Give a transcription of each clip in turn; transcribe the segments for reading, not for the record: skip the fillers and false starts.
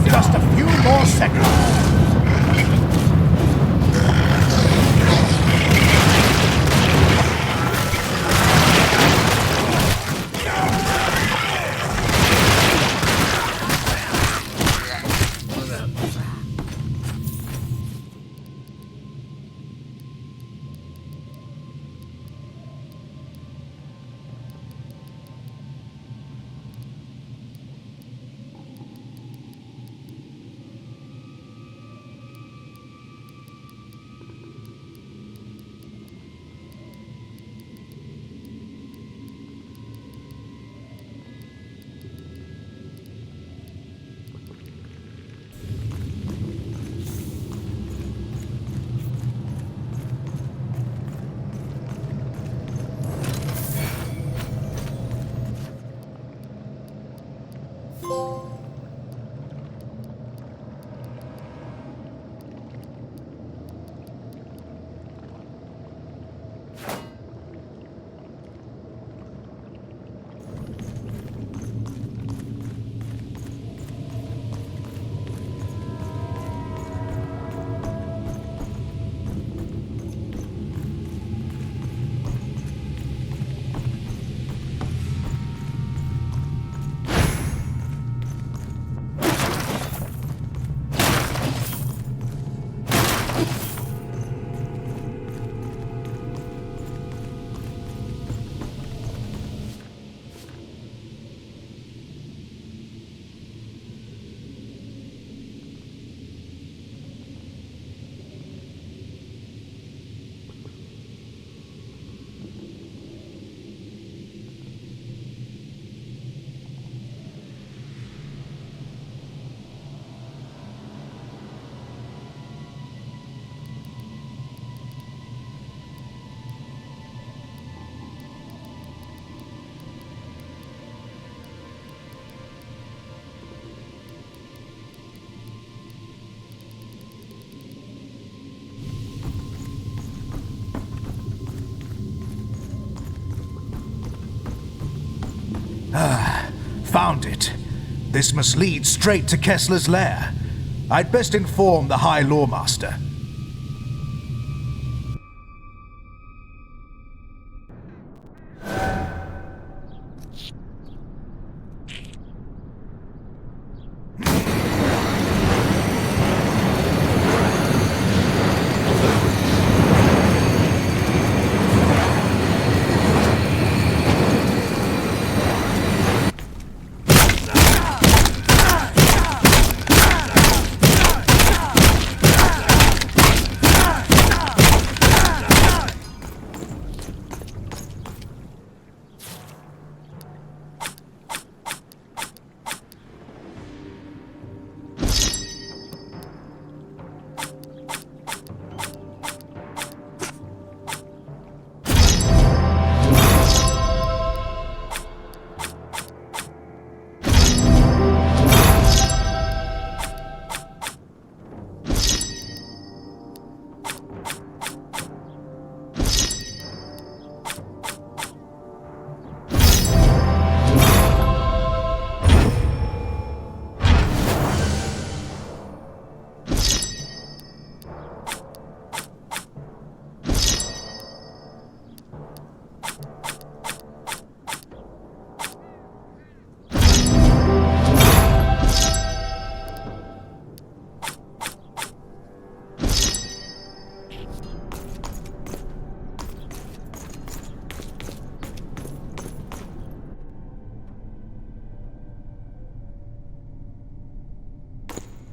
Just a few more seconds. Found it. This must lead straight to Kessler's lair. I'd best inform the High Lawmaster.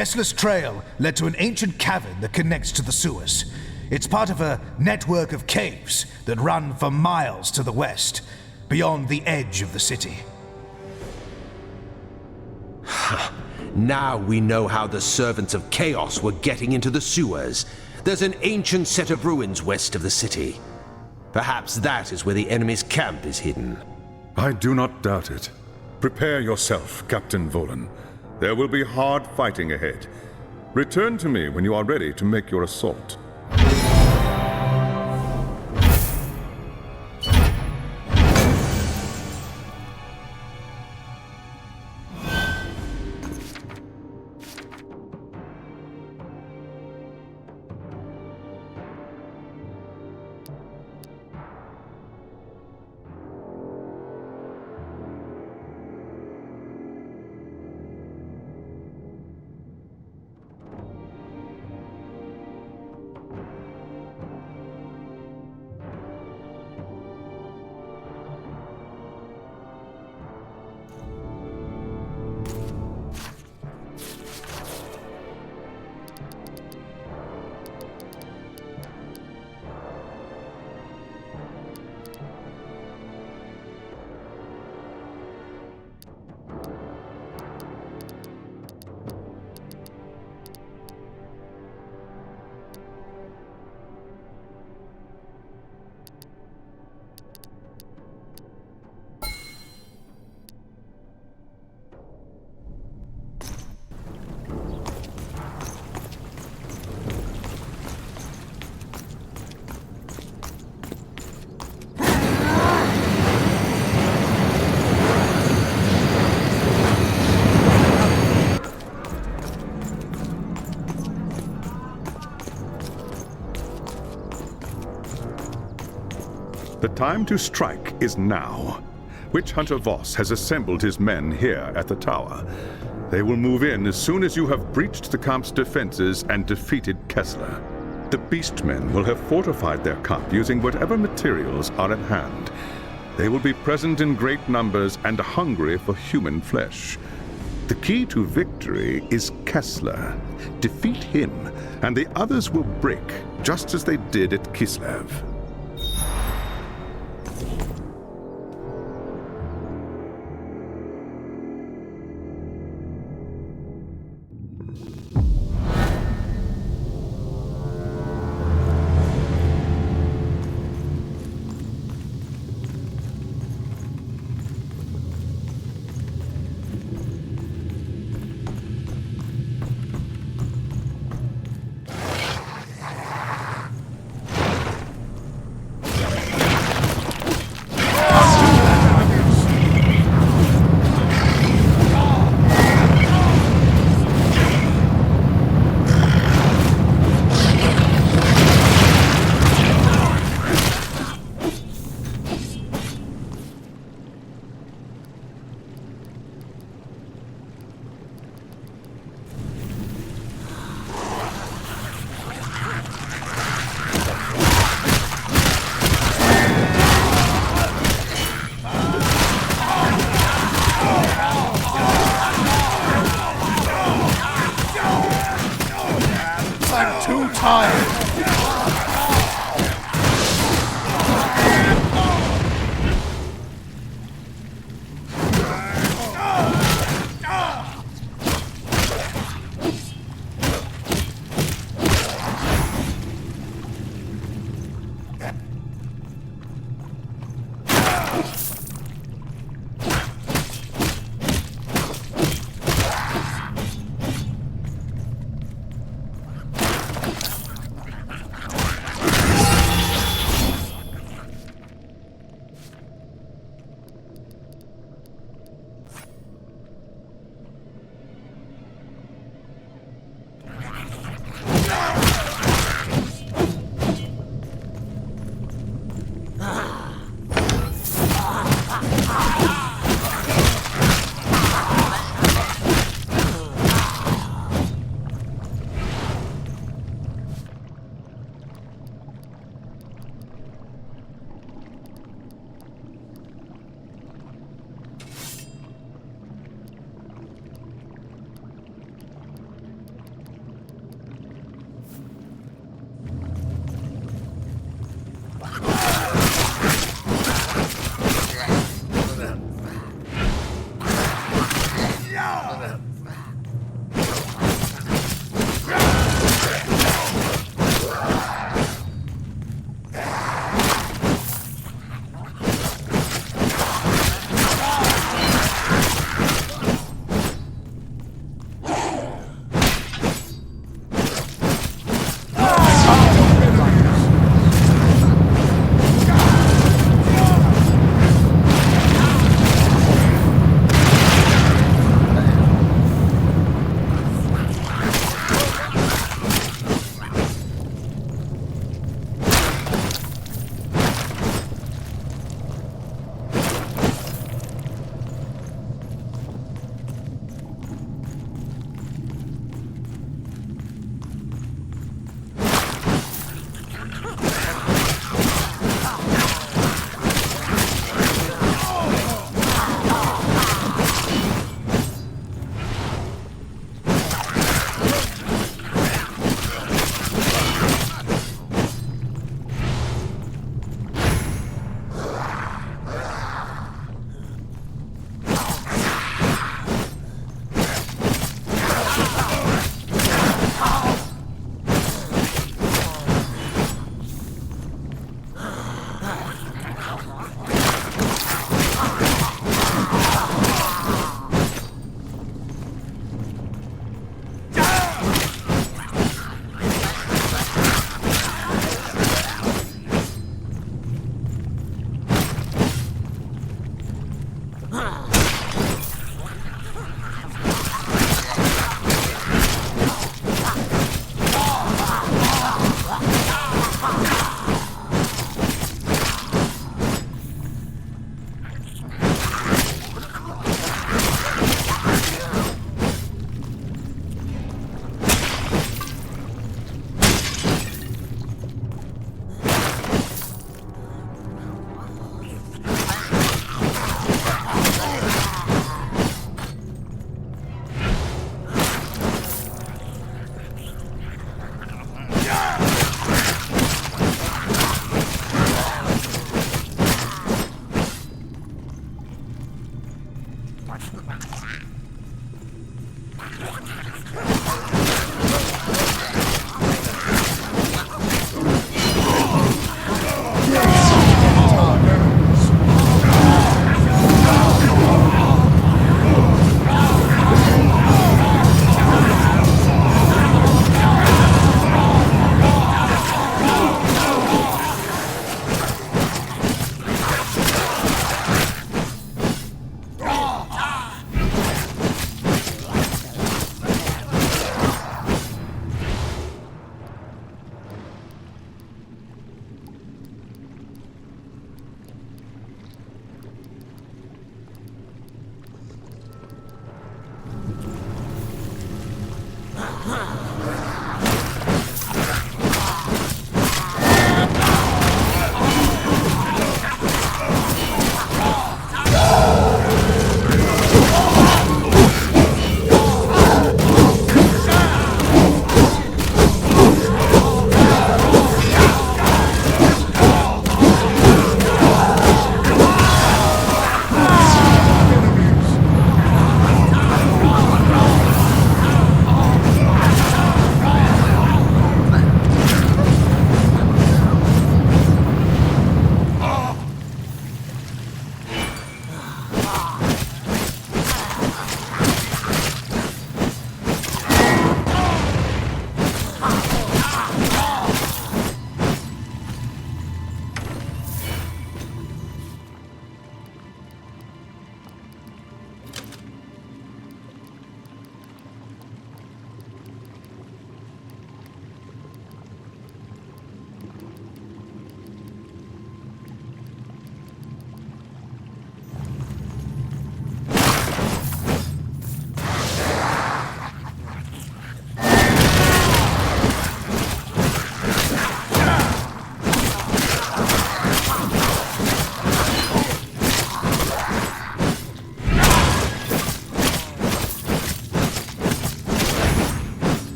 Kessler's trail led to an ancient cavern that connects to the sewers. It's part of a network of caves that run for miles to the west, beyond the edge of the city. Now we know how the servants of Chaos were getting into the sewers. There's an ancient set of ruins west of the city. Perhaps that is where the enemy's camp is hidden. I do not doubt it. Prepare yourself, Captain Volan. There will be hard fighting ahead. Return to me when you are ready to make your assault. The time to strike is now. Witch Hunter Voss has assembled his men here at the tower. They will move in as soon as you have breached the camp's defenses and defeated Kessler. The Beastmen will have fortified their camp using whatever materials are at hand. They will be present in great numbers and hungry for human flesh. The key to victory is Kessler. Defeat him, and the others will break, just as they did at Kislev.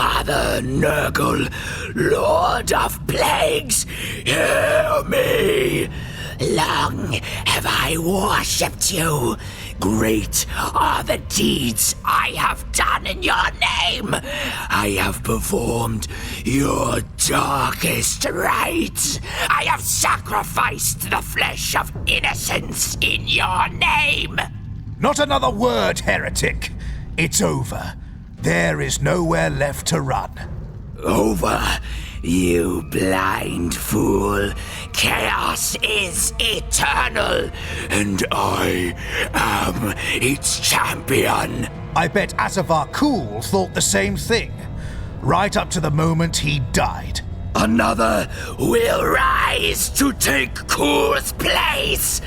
Father Nurgle, Lord of Plagues, hear me! Long have I worshipped you. Great are the deeds I have done in your name. I have performed your darkest rites. I have sacrificed the flesh of innocents in your name. Not another word, heretic. It's over. There is nowhere left to run. Over, you blind fool. Chaos is eternal, and I am its champion. I bet Asavar Kul thought the same thing. Right up to the moment he died. Another will rise to take Kul's place.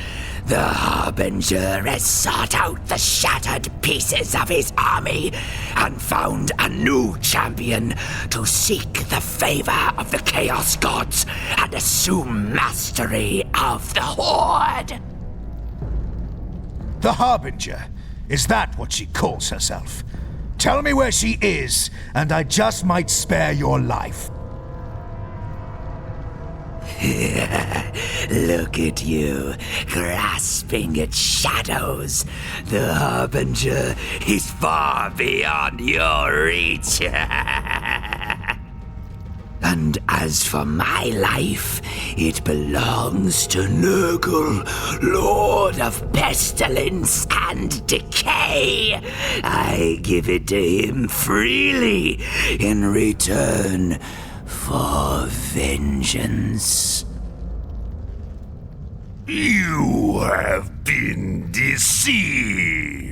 The Harbinger has sought out the shattered pieces of his army and found a new champion to seek the favor of the Chaos Gods and assume mastery of the Horde. The Harbinger? Is that what she calls herself? Tell me where she is, and I just might spare your life. Look at you, grasping at shadows. The Harbinger is far beyond your reach. And as for my life, it belongs to Nurgle, Lord of Pestilence and Decay. I give it to him freely in return for vengeance. You have been deceived.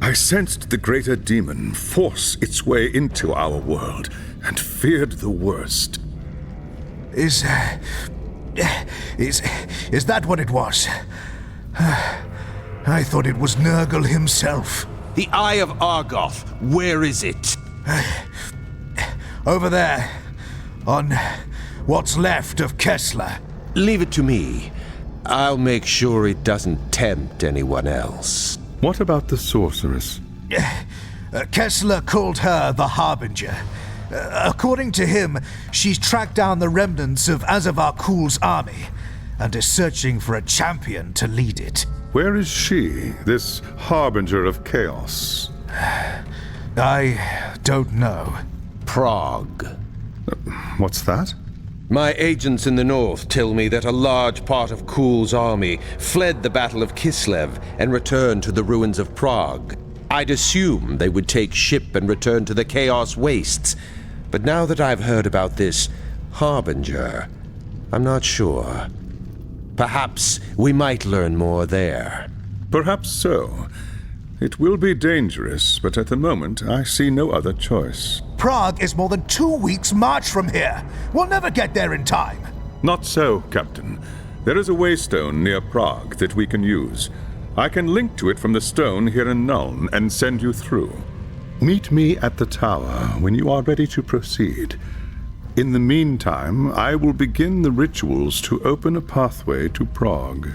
I sensed the greater demon force its way into our world and feared the worst. Is that what it was? I thought it was Nurgle himself. The Eye of Argoth, where is it? Over there, on what's left of Kessler. Leave it to me. I'll make sure it doesn't tempt anyone else. What about the sorceress? Kessler called her the Harbinger. According to him, she's tracked down the remnants of Azavar Kul's army and is searching for a champion to lead it. Where is she, this harbinger of chaos? I don't know. Prague. What's that? My agents in the north tell me that a large part of Kul's army fled the Battle of Kislev and returned to the ruins of Prague. I'd assume they would take ship and return to the Chaos Wastes, but now that I've heard about this Harbinger, I'm not sure. Perhaps we might learn more there. Perhaps so. It will be dangerous, but at the moment I see no other choice. Prague is more than 2 weeks' march from here. We'll never get there in time. Not so, Captain. There is a waystone near Prague that we can use. I can link to it from the stone here in Nuln and send you through. Meet me at the tower when you are ready to proceed. In the meantime, I will begin the rituals to open a pathway to Prague.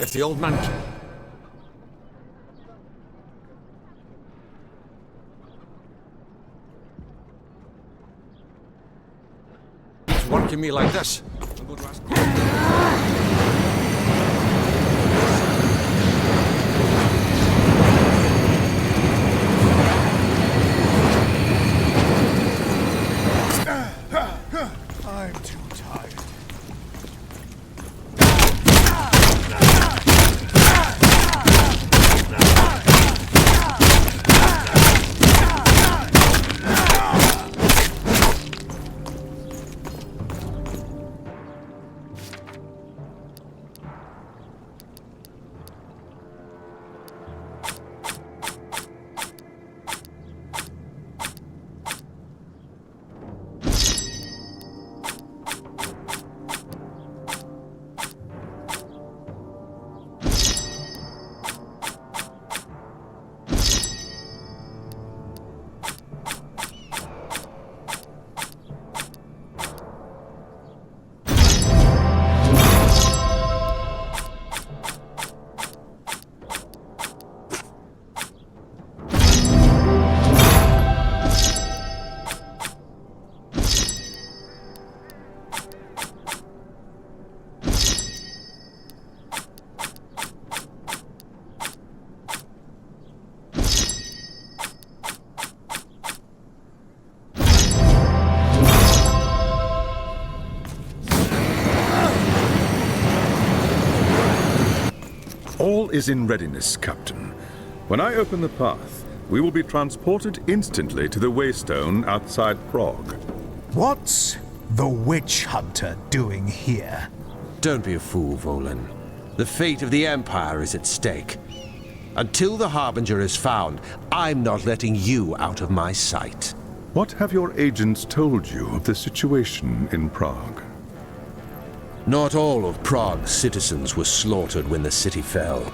If the old man... keeps working me like this, I'm going to ask... I'm too tired. is in readiness, Captain. When I open the path, we will be transported instantly to the Waystone outside Prague. What's the witch hunter doing here? Don't be a fool, Volan. The fate of the Empire is at stake. Until the Harbinger is found, I'm not letting you out of my sight. What have your agents told you of the situation in Prague? Not all of Prague's citizens were slaughtered when the city fell.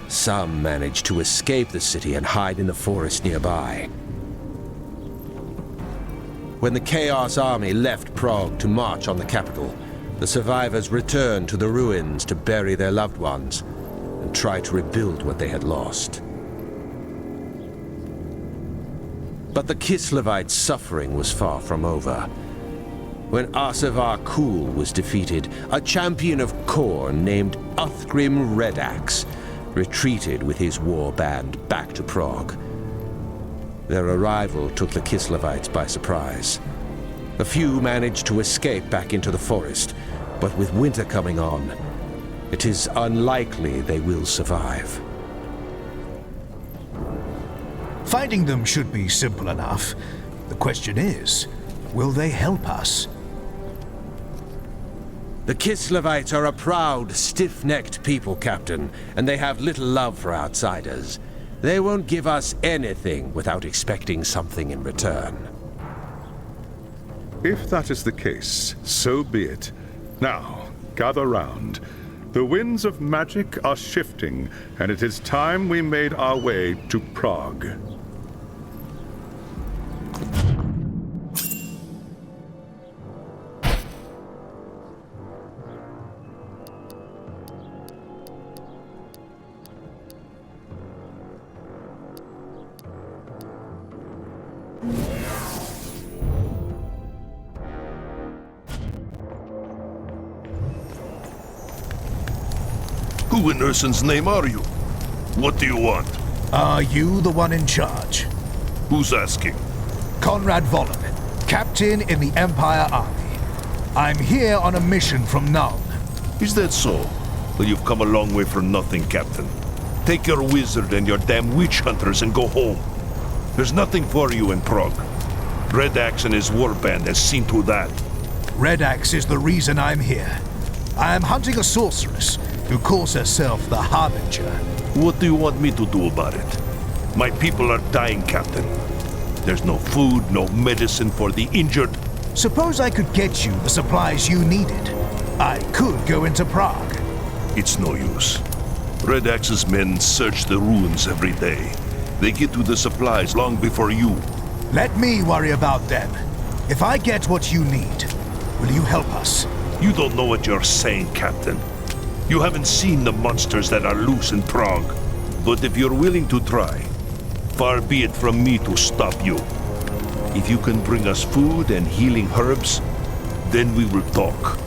Some managed to escape the city and hide in the forest nearby. When the Chaos Army left Prague to march on the capital, the survivors returned to the ruins to bury their loved ones and try to rebuild what they had lost. But the Kislevites' suffering was far from over. When Asavar Kul was defeated, a champion of Khorne named Uthgrim Redax retreated with his war band back to Prague. Their arrival took the Kislevites by surprise. A few managed to escape back into the forest, but with winter coming on, it is unlikely they will survive. Finding them should be simple enough. The question is, will they help us? The Kislevites are a proud, stiff-necked people, Captain, and they have little love for outsiders. They won't give us anything without expecting something in return. If that is the case, so be it. Now, gather round. The winds of magic are shifting, and it is time we made our way to Prague. Who in Ursun's name are you? What do you want? Are you the one in charge? Who's asking? Conrad Volin, captain in the Empire Army. I'm here on a mission from Nuln. Is that so? Well, you've come a long way for nothing, Captain. Take your wizard and your damn witch hunters and go home. There's nothing for you in Prague. Red Axe and his warband has seen to that. Red Axe is the reason I'm here. I am hunting a sorceress who calls herself the Harbinger. What do you want me to do about it? My people are dying, Captain. There's no food, no medicine for the injured. Suppose I could get you the supplies you needed. I could go into Prague. It's no use. Red Axe's men search the ruins every day. They get to the supplies long before you. Let me worry about them. If I get what you need, will you help us? You don't know what you're saying, Captain. You haven't seen the monsters that are loose in Prague. But if you're willing to try, far be it from me to stop you. If you can bring us food and healing herbs, then we will talk.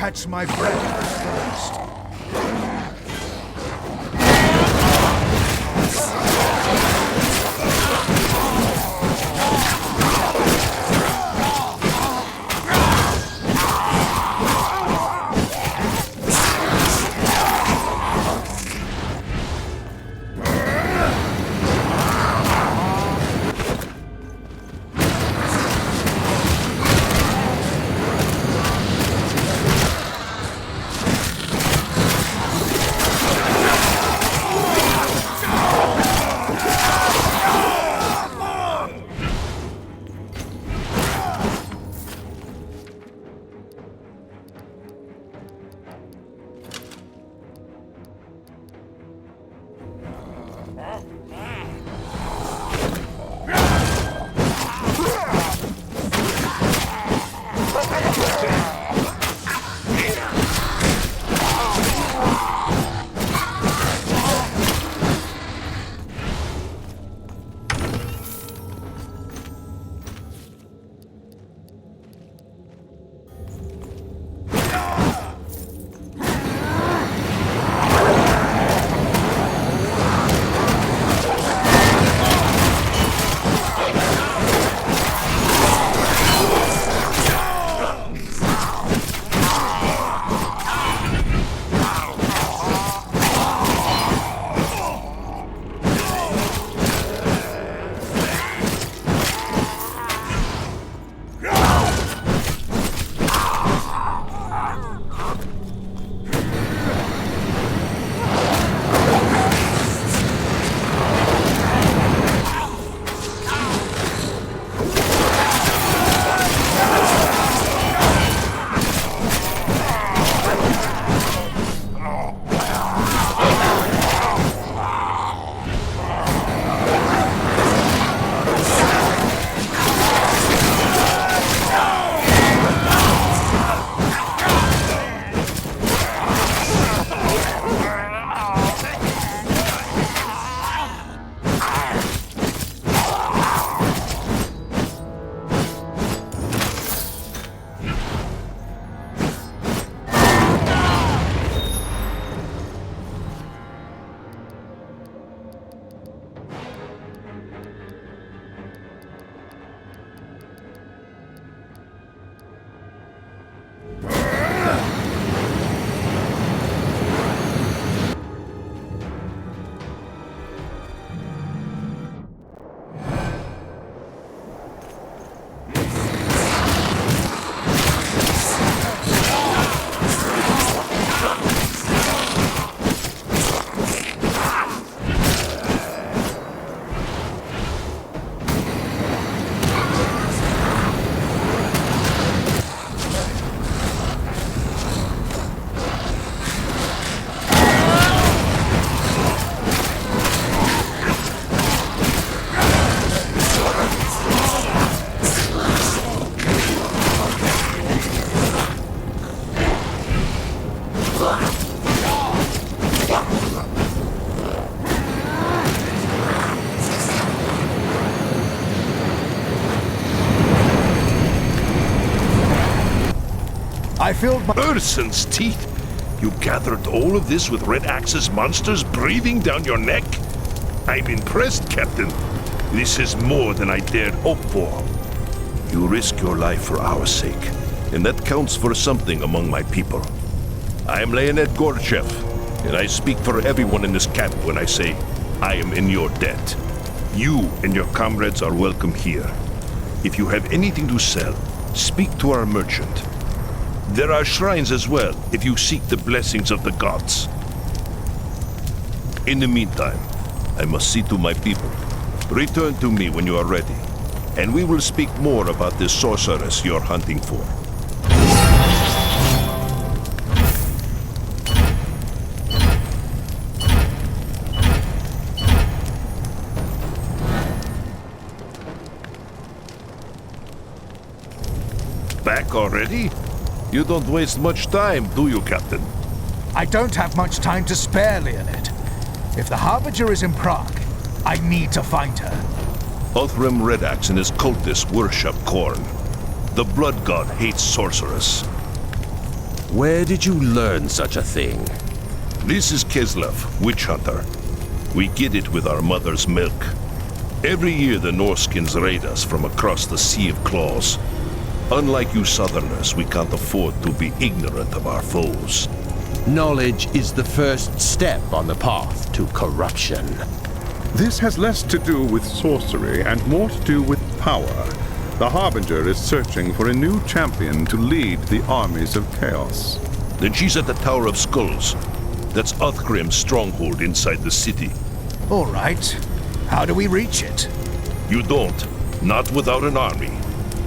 catch my breath first. I filled my... Urson's teeth! You gathered all of this with Red Axe's monsters breathing down your neck? I'm impressed, Captain. This is more than I dared hope for. You risk your life for our sake, and that counts for something among my people. I am Leonid Gorchev, and I speak for everyone in this camp when I say I am in your debt. You and your comrades are welcome here. If you have anything to sell, speak to our merchant. There are shrines as well, if you seek the blessings of the gods. In the meantime, I must see to my people. Return to me when you are ready, and we will speak more about this sorceress you're hunting for. Back already? You don't waste much time, do you, Captain? I don't have much time to spare, Leonid. If the Harbinger is in Prague, I need to find her. Othram Redax and his cultists worship Khorne. The Blood God hates sorcerers. Where did you learn such a thing? This is Kislev, witch hunter. We get it with our mother's milk. Every year the Norskins raid us from across the Sea of Claws. Unlike you Southerners, we can't afford to be ignorant of our foes. Knowledge is the first step on the path to corruption. This has less to do with sorcery and more to do with power. The Harbinger is searching for a new champion to lead the armies of chaos. Then she's at the Tower of Skulls. That's Uthgrim's stronghold inside the city. All right. How do we reach it? You don't. Not without an army.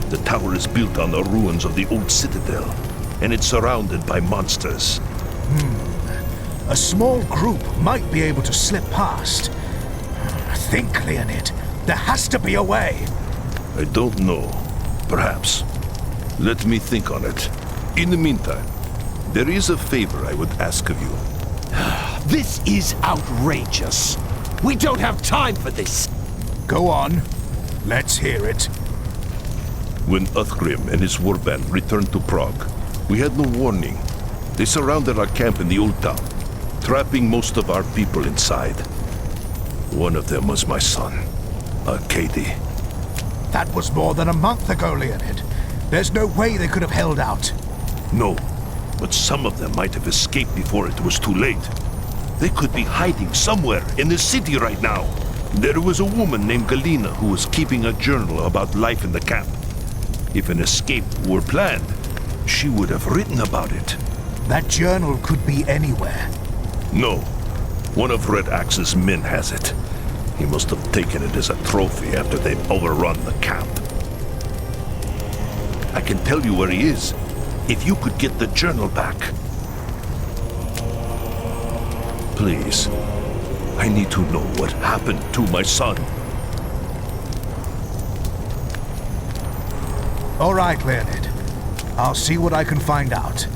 The tower is built on the ruins of the old citadel, and it's surrounded by monsters. A small group might be able to slip past. Think, Leonid. There has to be a way. I don't know. Perhaps. Let me think on it. In the meantime, there is a favor I would ask of you. This is outrageous. We don't have time for this. Go on. Let's hear it. When Uthgrim and his warband returned to Prague, we had no warning. They surrounded our camp in the old town, trapping most of our people inside. One of them was my son, Arkady. That was more than a month ago, Leonid. There's no way they could have held out. No, but some of them might have escaped before it was too late. They could be hiding somewhere in the city right now. There was a woman named Galina who was keeping a journal about life in the camp. If an escape were planned, she would have written about it. That journal could be anywhere. No, one of Red Axe's men has it. He must have taken it as a trophy after they've overrun the camp. I can tell you where he is, if you could get the journal back. Please, I need to know what happened to my son. All right, Leonid. I'll see what I can find out.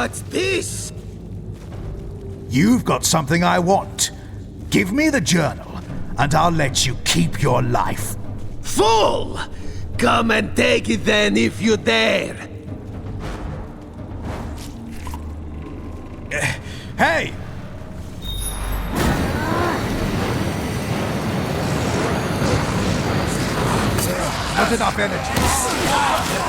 What's this? You've got something I want. Give me the journal, and I'll let you keep your life. Fool! Come and take it then if you dare. Hey! Not enough energy.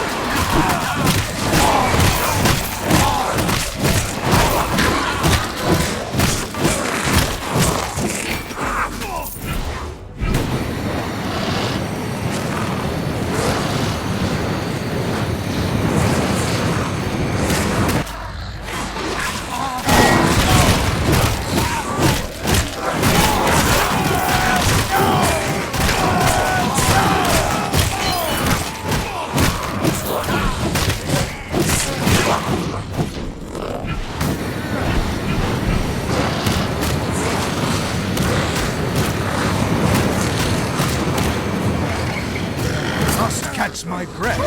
Catch my breath.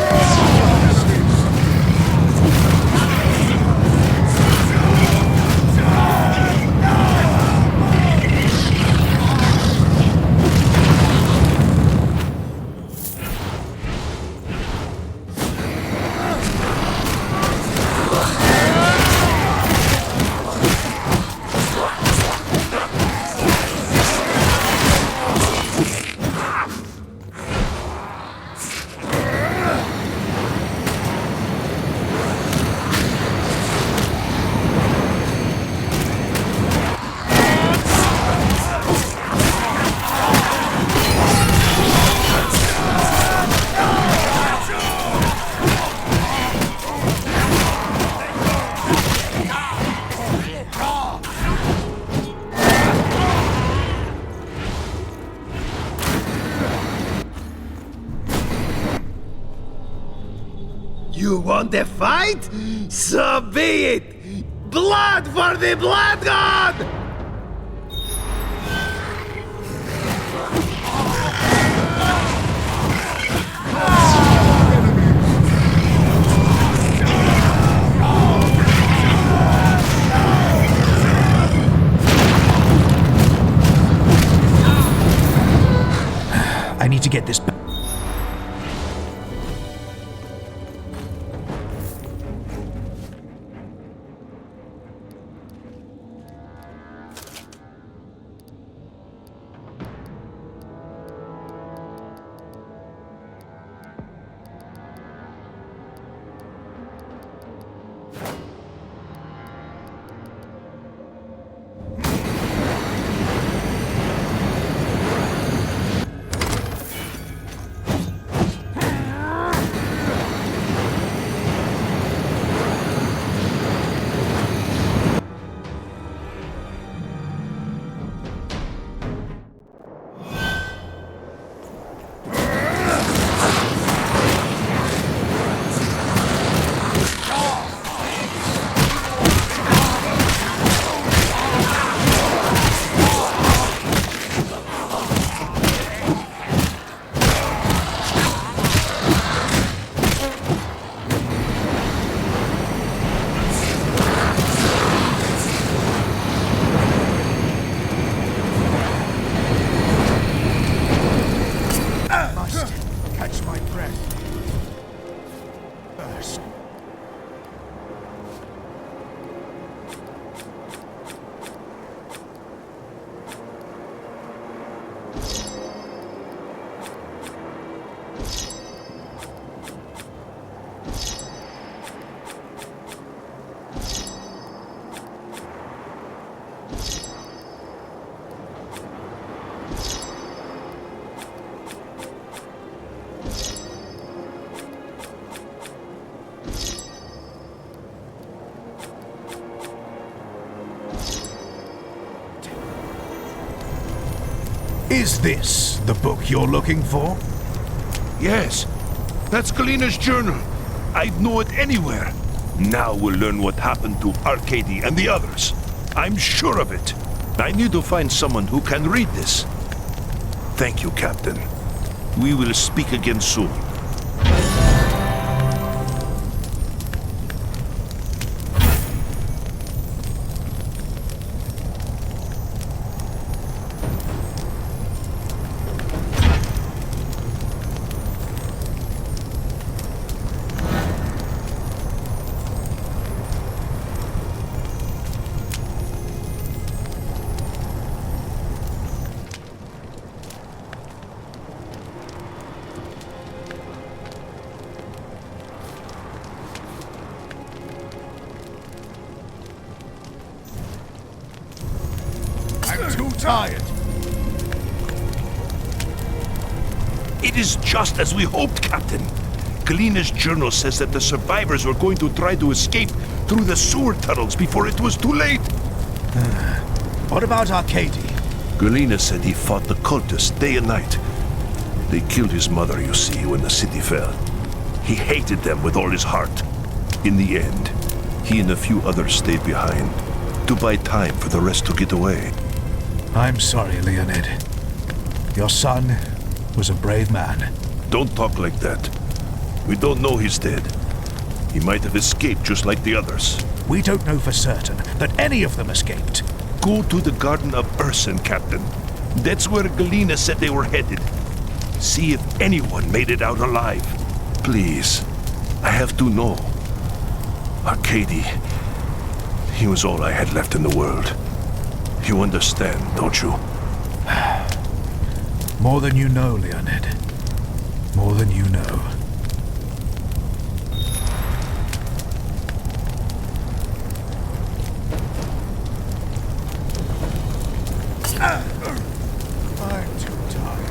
You want a fight? So be it! Blood for the Blood God! I need to get this back. Catch my breath. First. Is this the book you're looking for? Yes, that's Kalina's journal. I'd know it anywhere. Now we'll learn what happened to Arcady and the others. I'm sure of it. I need to find someone who can read this. Thank you, Captain. We will speak again soon. tired. It is just as we hoped, Captain. Galina's journal says that the survivors were going to try to escape through the sewer tunnels before it was too late. What about Arcady? Galina said he fought the cultists day and night. They killed his mother, you see, when the city fell. He hated them with all his heart. In the end, he and a few others stayed behind to buy time for the rest to get away. I'm sorry, Leonid. Your son was a brave man. Don't talk like that. We don't know he's dead. He might have escaped just like the others. We don't know for certain that any of them escaped. Go to the Garden of Urson, Captain. That's where Galina said they were headed. See if anyone made it out alive. Please. I have to know. Arcady. He was all I had left in the world. You understand, don't you? More than you know, Leonid. More than you know. I'm too tired.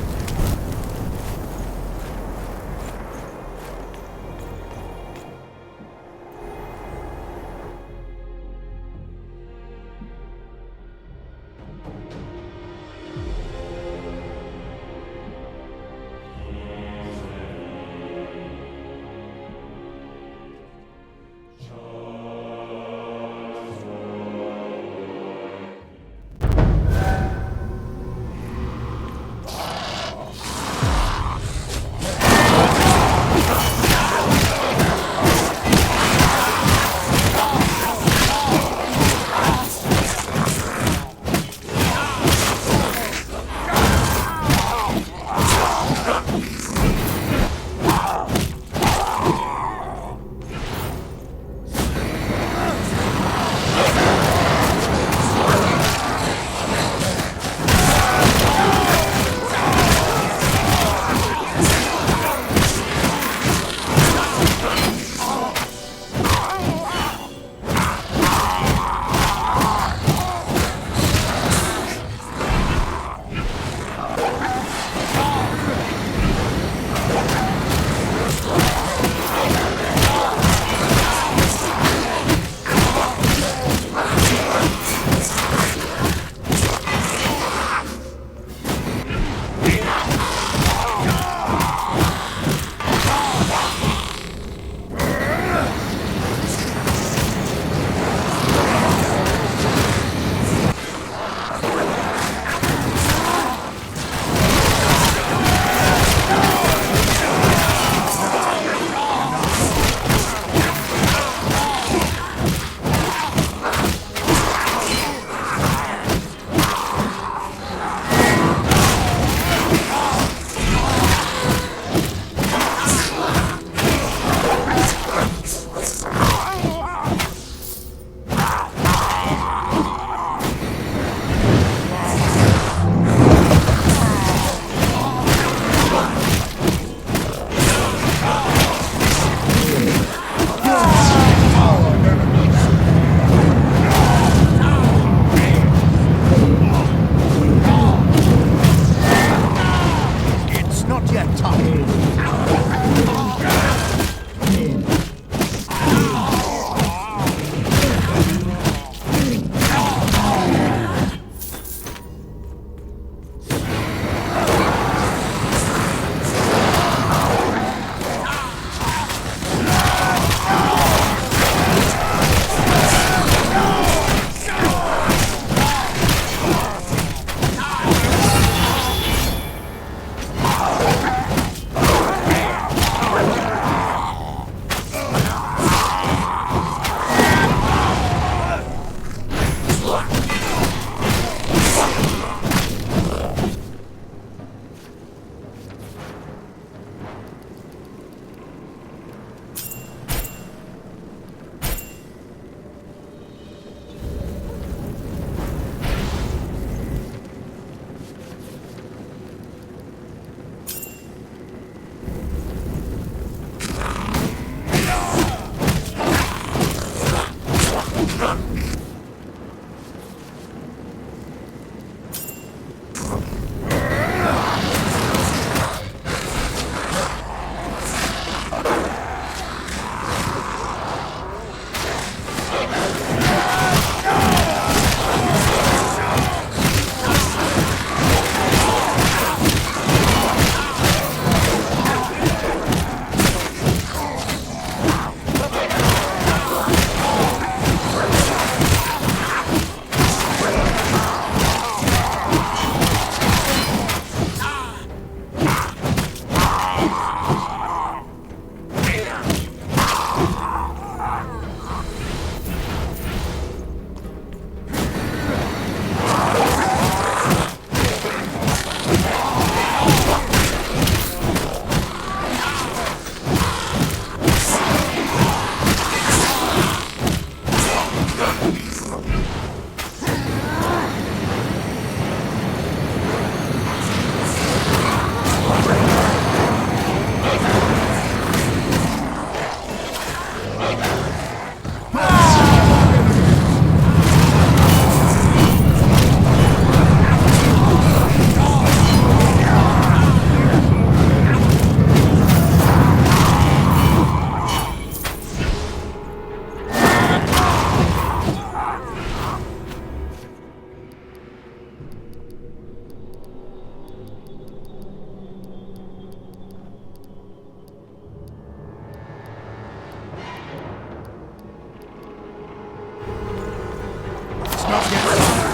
not yet started.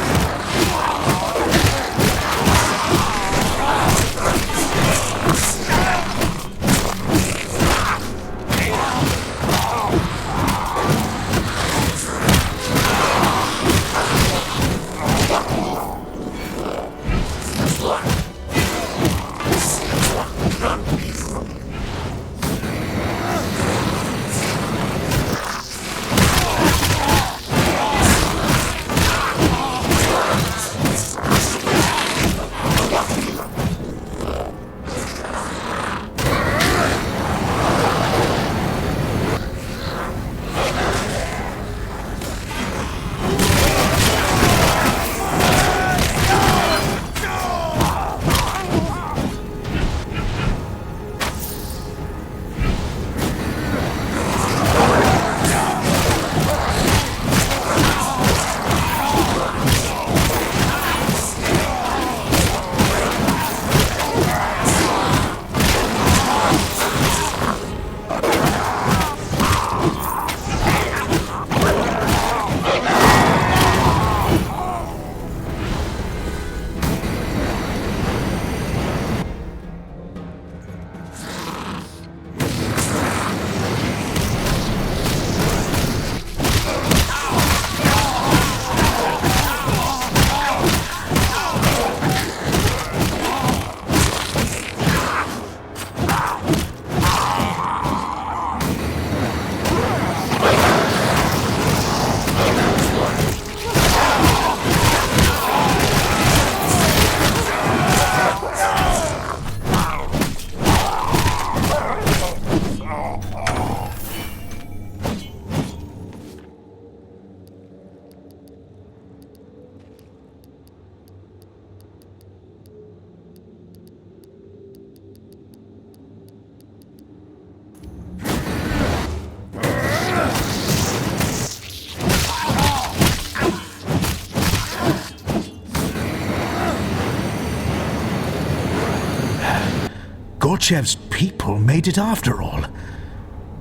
Gorchev's people made it after all.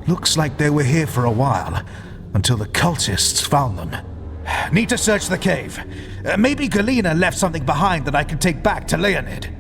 Looks like they were here for a while, until the cultists found them. Need to search the cave. Maybe Galena left something behind that I can take back to Leonid.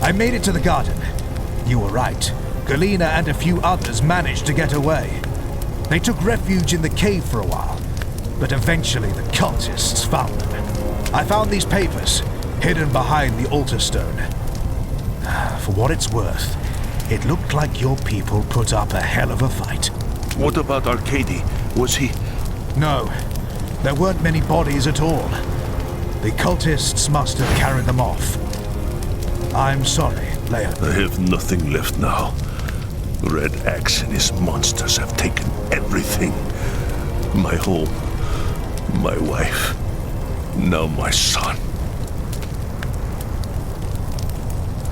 I made it to the garden. You were right. Galena and a few others managed to get away. They took refuge in the cave for a while, but eventually the cultists found them. I found these papers, hidden behind the altar stone. For what it's worth, it looked like your people put up a hell of a fight. What about Arcady? Was he... No, there weren't many bodies at all. The cultists must have carried them off. I'm sorry, Leon. I have nothing left now. Red Axe and his monsters have taken everything. My home, my wife, now my son.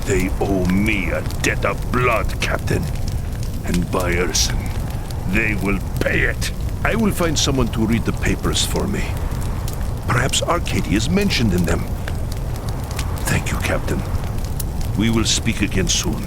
They owe me a debt of blood, Captain. And by Urson, they will pay it. I will find someone to read the papers for me. Perhaps Arcady is mentioned in them. Thank you, Captain. We will speak again soon.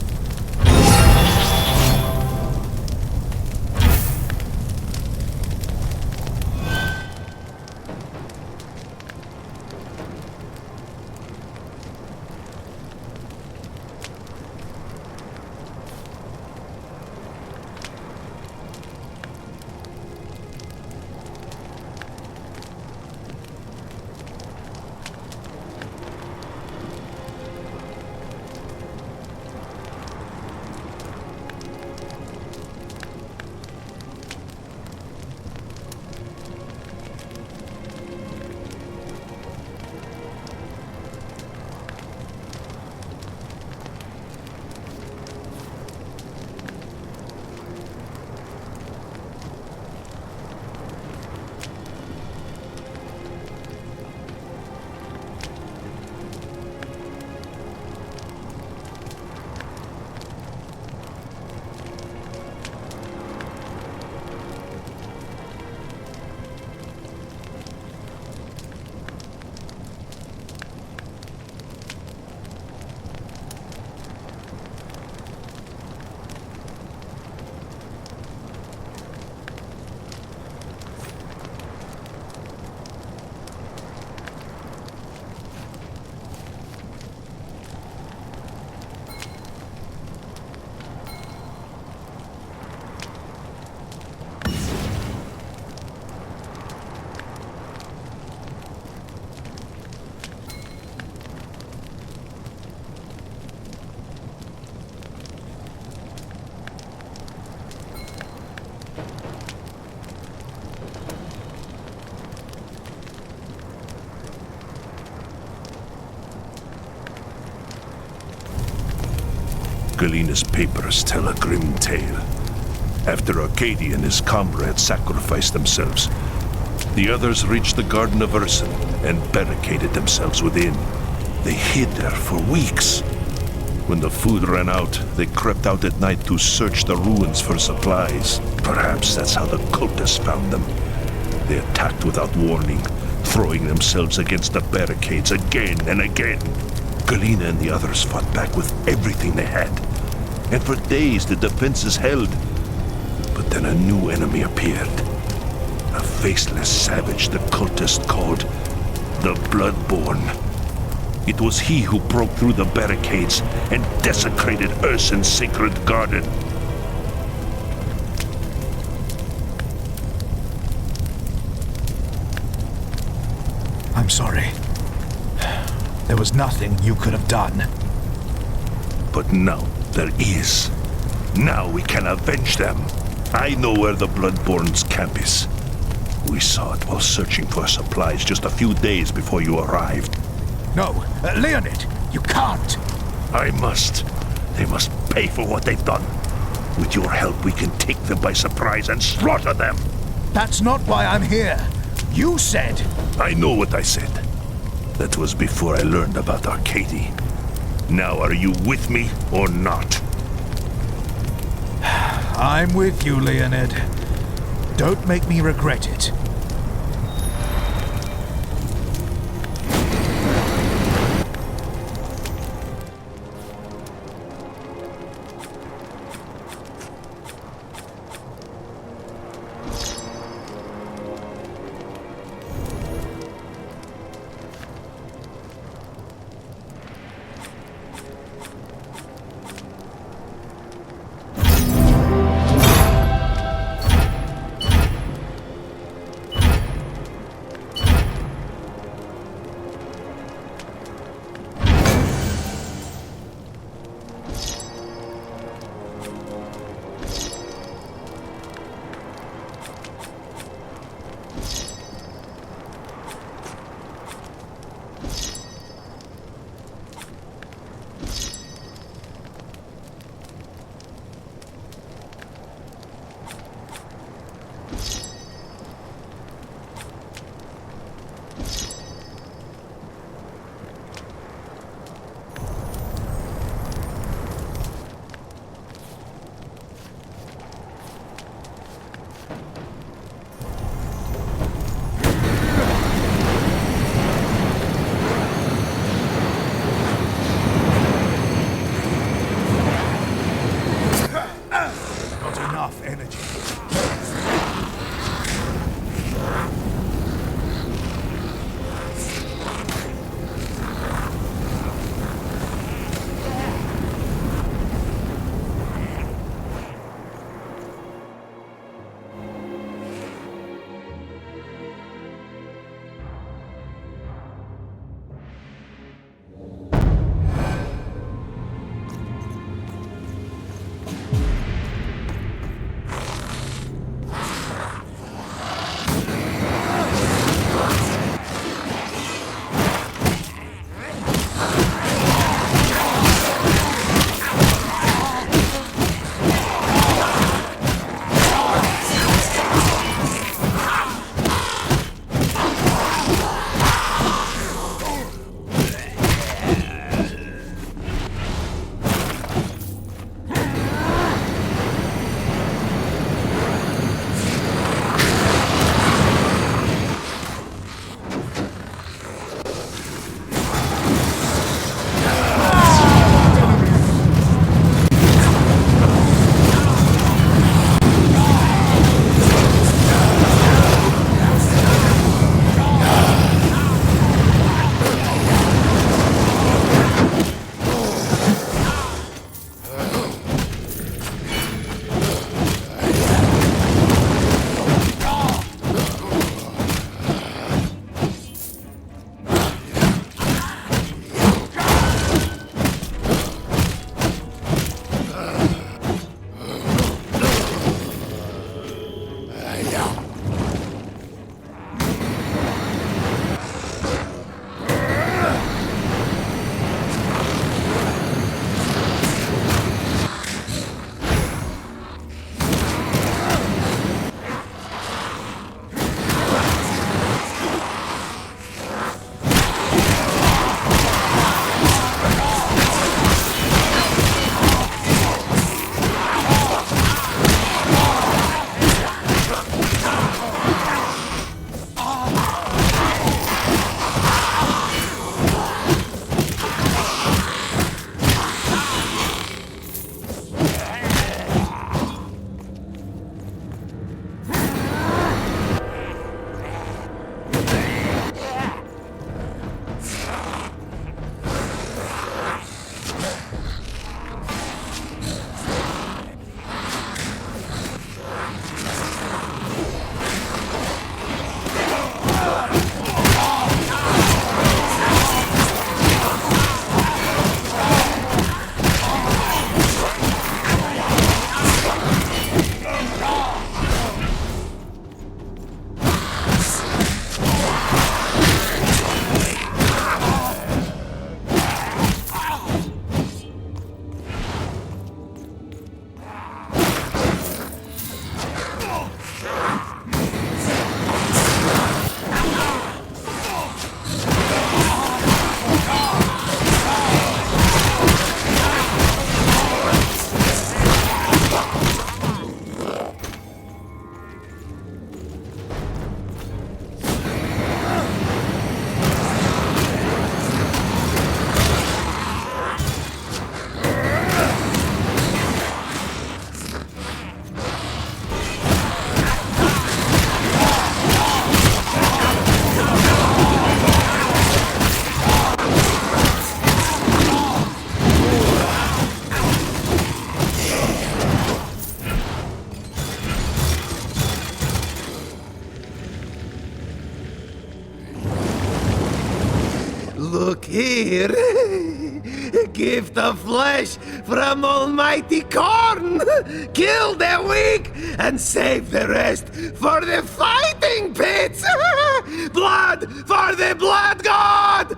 Galina's papers tell a grim tale. After Arcady and his comrades sacrificed themselves, the others reached the Garden of Urson and barricaded themselves within. They hid there for weeks. When the food ran out, they crept out at night to search the ruins for supplies. Perhaps that's how the cultists found them. They attacked without warning, throwing themselves against the barricades again and again. Galina and the others fought back with everything they had. And for days the defenses held. But then a new enemy appeared. A faceless savage the cultists called the Bloodborne. It was he who broke through the barricades and desecrated Urson's sacred garden. I'm sorry. There was nothing you could have done. But now there is. Now we can avenge them. I know where the Bloodborne's camp is. We saw it while searching for supplies just a few days before you arrived. No, Leonid, you can't. I must. They must pay for what they've done. With your help, we can take them by surprise and slaughter them. That's not why I'm here. You said... I know what I said. That was before I learned about Arcady. Now, are you with me or not? I'm with you, Leonid. Don't make me regret it. here. Gift of flesh from Almighty Corn. Kill the weak and save the rest for the fighting pits. Blood for the blood god!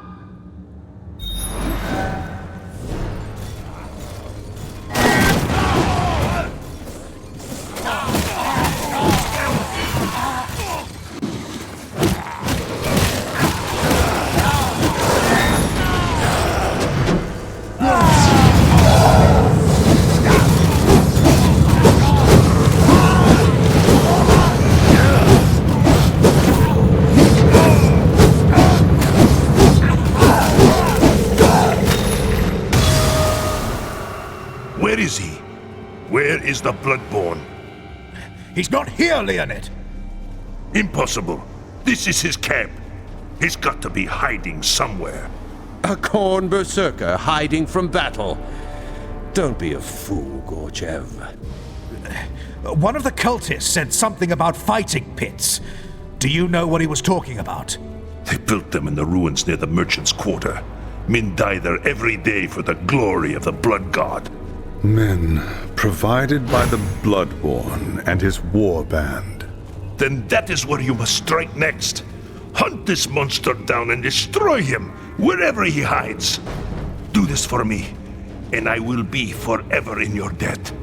Where is he? Where is the Bloodborne? He's not here, Leonid! Impossible. This is his camp. He's got to be hiding somewhere. A Khorne berserker hiding from battle. Don't be a fool, Gorchev. One of the cultists said something about fighting pits. Do you know what he was talking about? They built them in the ruins near the merchant's quarter. Men die there every day for the glory of the blood god. Men provided by the Bloodborne and his war band. Then that is where you must strike next. Hunt this monster down and destroy him, wherever he hides. Do this for me, and I will be forever in your debt.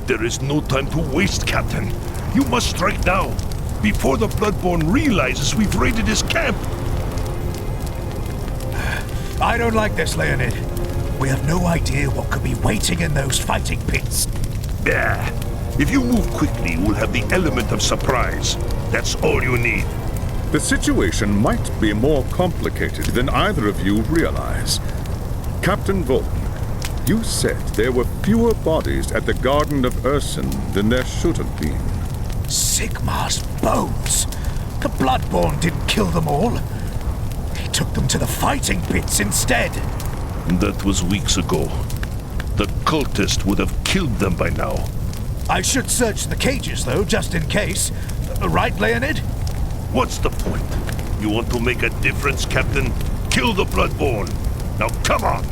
There is no time to waste, Captain. You must strike now, before the Bloodborne realizes we've raided his camp. I don't like this, Leonid. We have no idea what could be waiting in those fighting pits. Yeah. If you move quickly, we'll have the element of surprise. That's all you need. The situation might be more complicated than either of you realize. Captain Volton, you said there were fewer bodies at the Garden of Ursen than there should have been. Sigmar's bones! The Bloodborne didn't kill them all. He took them to the fighting pits instead. That was weeks ago. The cultist would have killed them by now. I should search the cages, though, just in case. Right, Leonid? What's the point? You want to make a difference, Captain? Kill the Bloodborne. Now come on!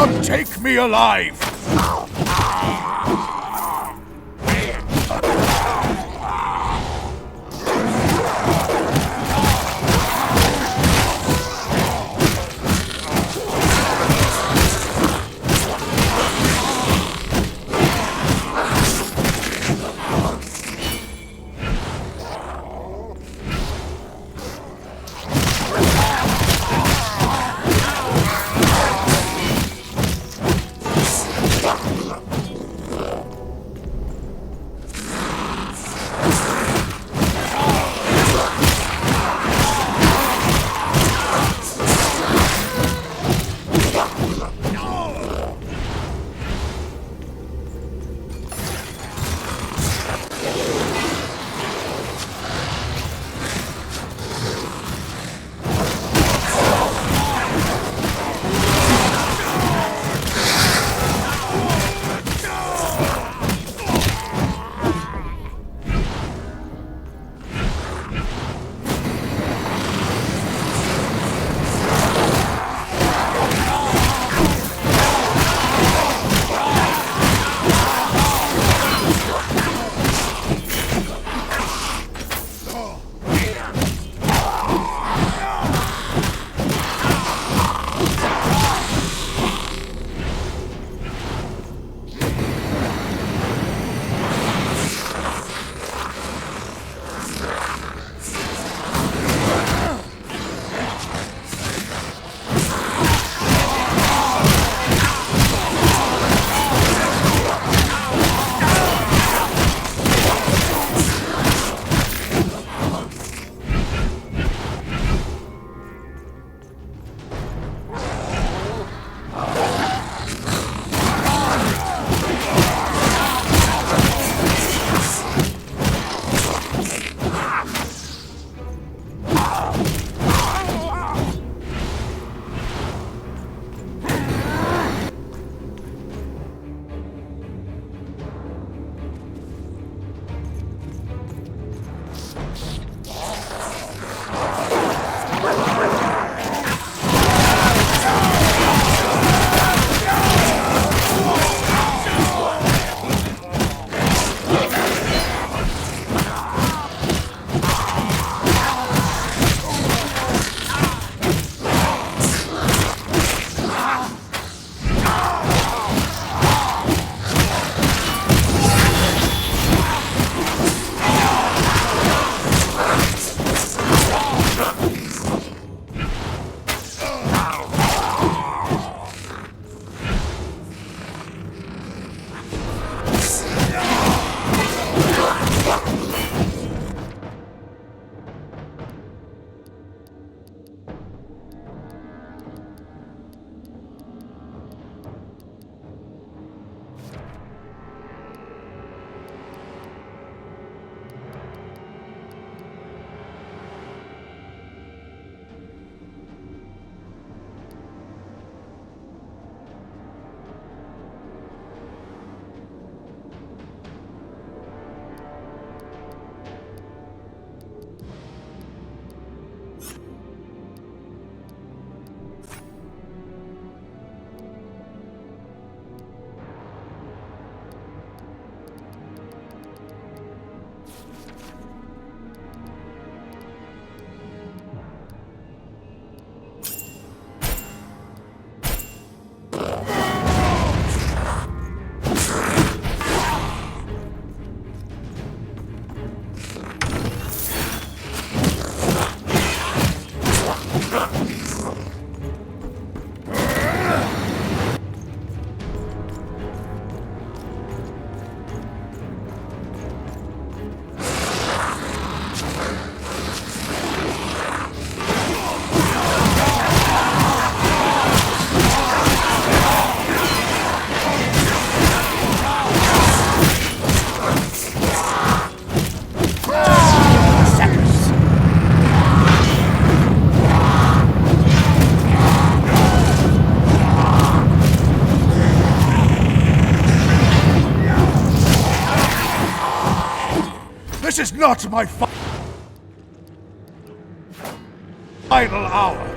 not take me alive! This is not my final hour.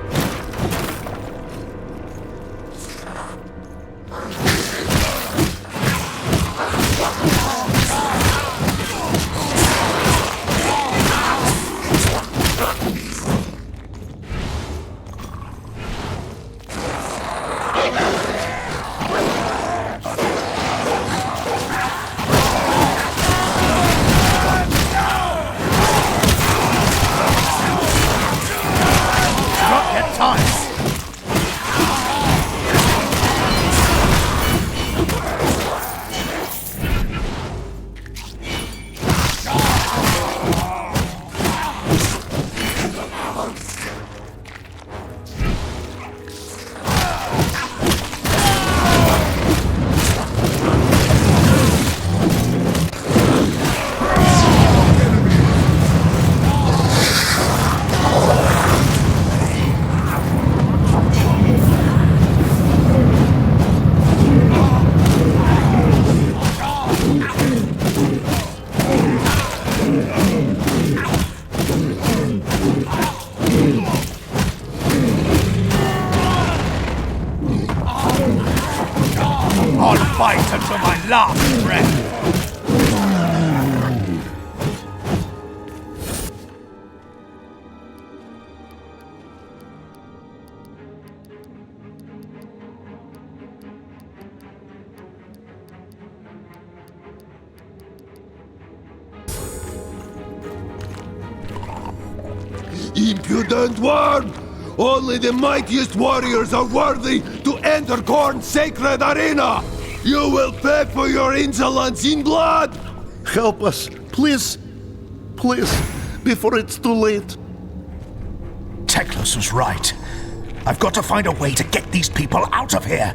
I'll fight until my last breath. Impudent worm! Only the mightiest warriors are worthy to enter Khorne's sacred arena! You will pay for your insolence in blood! Help us, please. Please, before it's too late. Teclis was right. I've got to find a way to get these people out of here.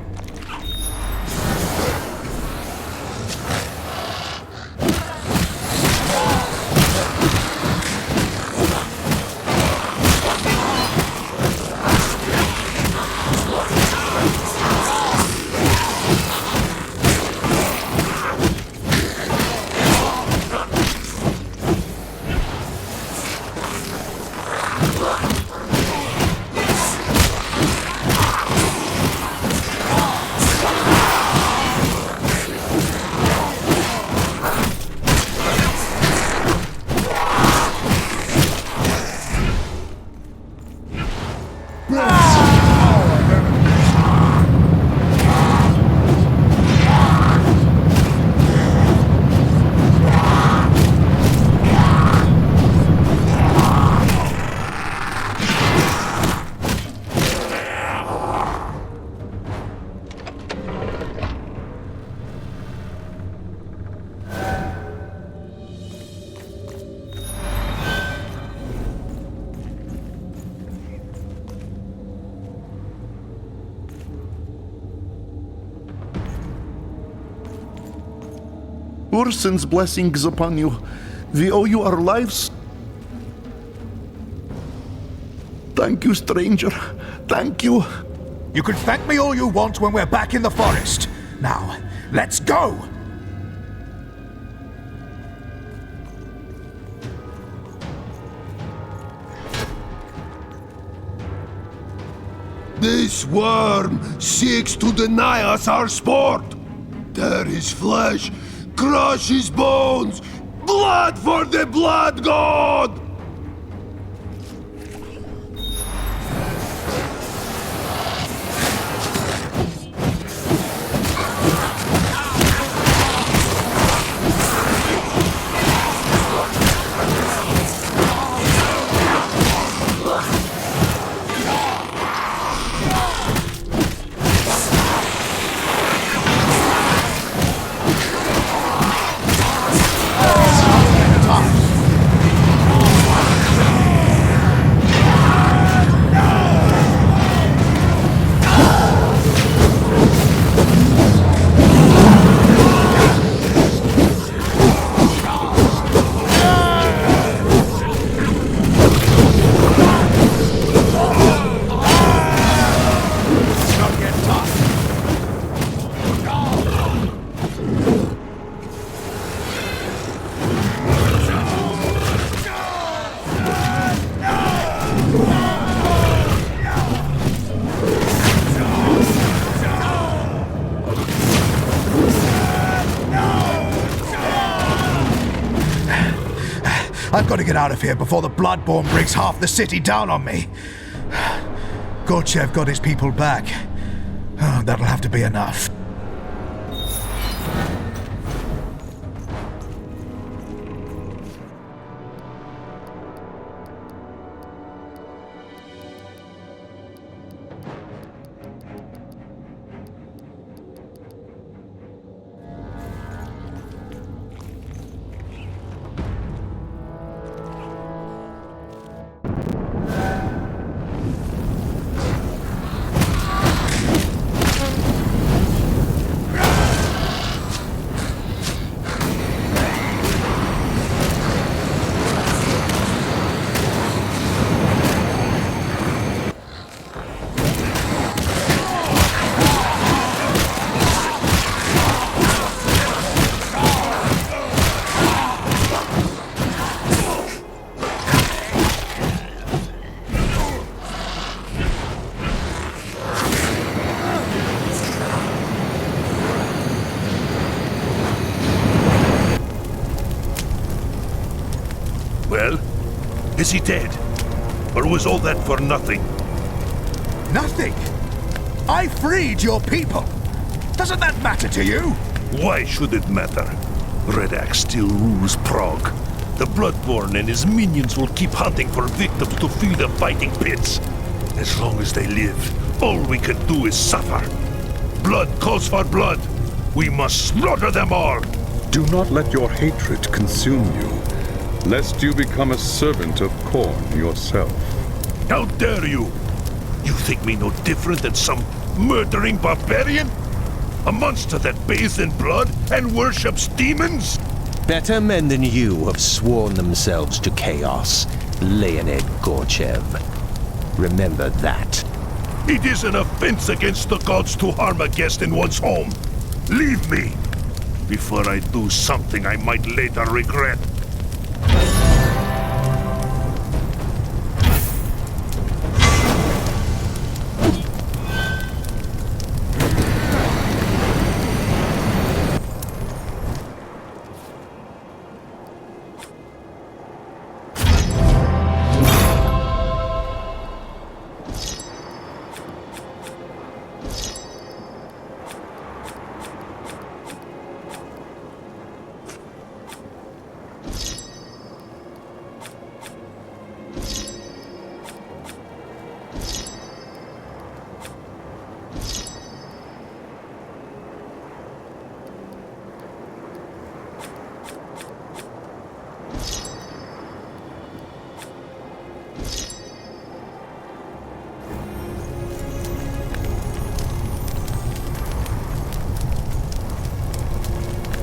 Ursen's blessings upon you. We owe you our lives. Thank you, stranger. Thank you. You can thank me all you want when we're back in the forest. Now, let's go! This worm seeks to deny us our sport! Tear his flesh! Crush his bones! Blood for the blood god! I've got to get out of here before the Bloodborne brings half the city down on me. Gorchev got his people back. Oh, that'll have to be enough. Is he dead? Or was all that for nothing? Nothing. I freed your people. Doesn't that matter to you? Why should it matter? Red Axe still rules Prague. The Bloodborne and his minions will keep hunting for victims to fill the fighting pits. As long as they live, all we can do is suffer. Blood calls for blood. We must slaughter them all. Do not let your hatred consume you, lest you become a servant of Khorne yourself. How dare you? You think me no different than some murdering barbarian? A monster that bathes in blood and worships demons? Better men than you have sworn themselves to chaos, Leonid Gorchev. Remember that. It is an offense against the gods to harm a guest in one's home. Leave me, before I do something I might later regret.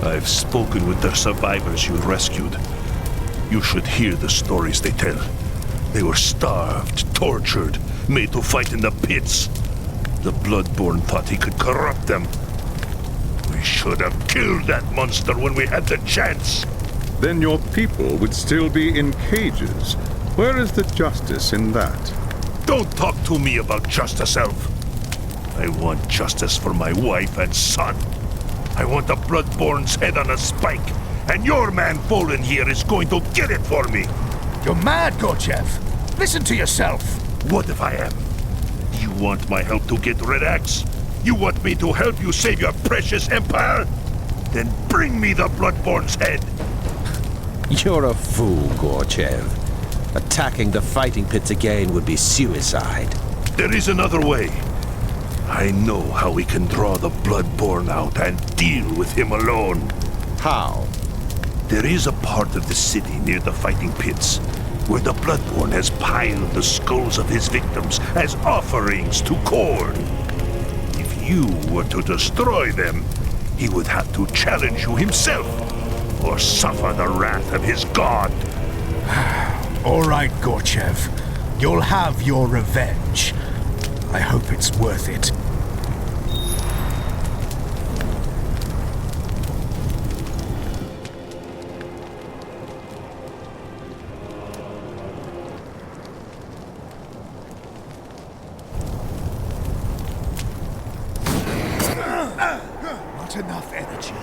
I've spoken with the survivors you rescued. You should hear the stories they tell. They were starved, tortured, made to fight in the pits. The Bloodborne thought he could corrupt them. We should have killed that monster when we had the chance. Then your people would still be in cages. Where is the justice in that? Don't talk to me about justice, Elf. I want justice for my wife and son. I want the Bloodborne's head on a spike, and your man Bolin here is going to get it for me. You're mad, Gorchev. Listen to yourself. What if I am? You want my help to get Red Axe? You want me to help you save your precious empire? Then bring me the Bloodborne's head. You're a fool, Gorchev. Attacking the fighting pits again would be suicide. There is another way. I know how we can draw the Bloodborne out and deal with him alone. How? There is a part of the city near the fighting pits where the Bloodborne has piled the skulls of his victims as offerings to Khorne. If you were to destroy them, he would have to challenge you himself, or suffer the wrath of his god. All right, Gorchev. You'll have your revenge. I hope it's worth it. Not enough energy.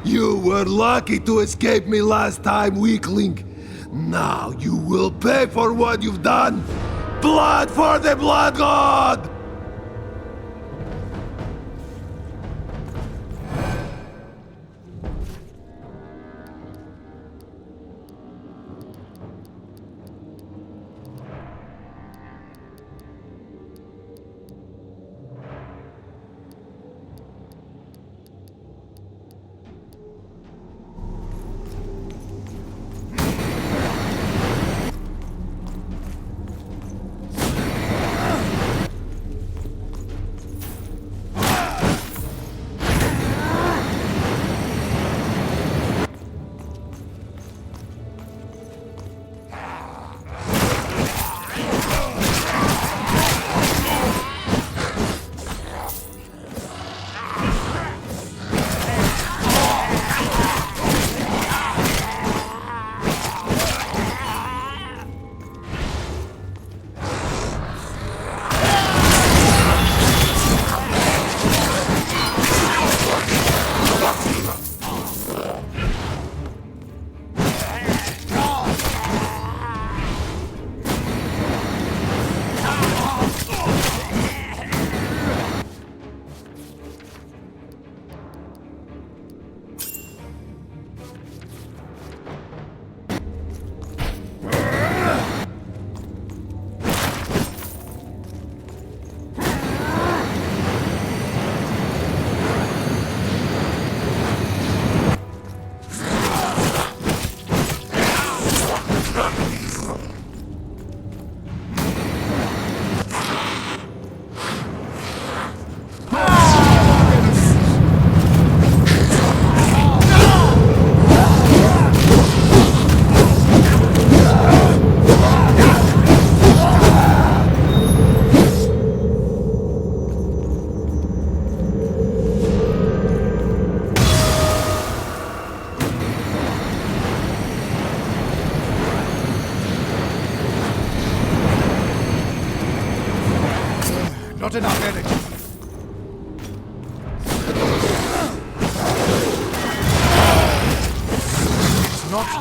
You were lucky to escape me last time, weakling. Now you will pay for what you've done. Blood for the Blood God!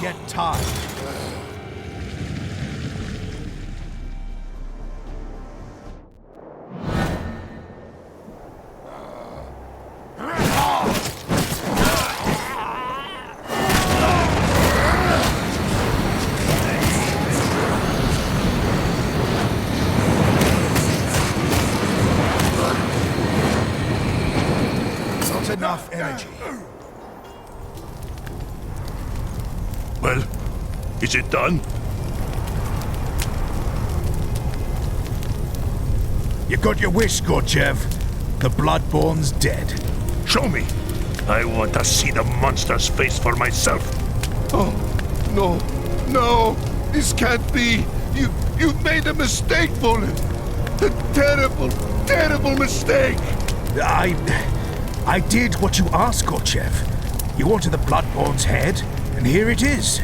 yet time. Not enough energy. Well, is it done? You got your wish, Gorchev. The Bloodborne's dead. Show me. I want to see the monster's face for myself. Oh, no, no, this can't be. You've made a mistake, Volan. A terrible, terrible mistake. I did what you asked, Gorchev. You wanted the Bloodborne's head, and here it is.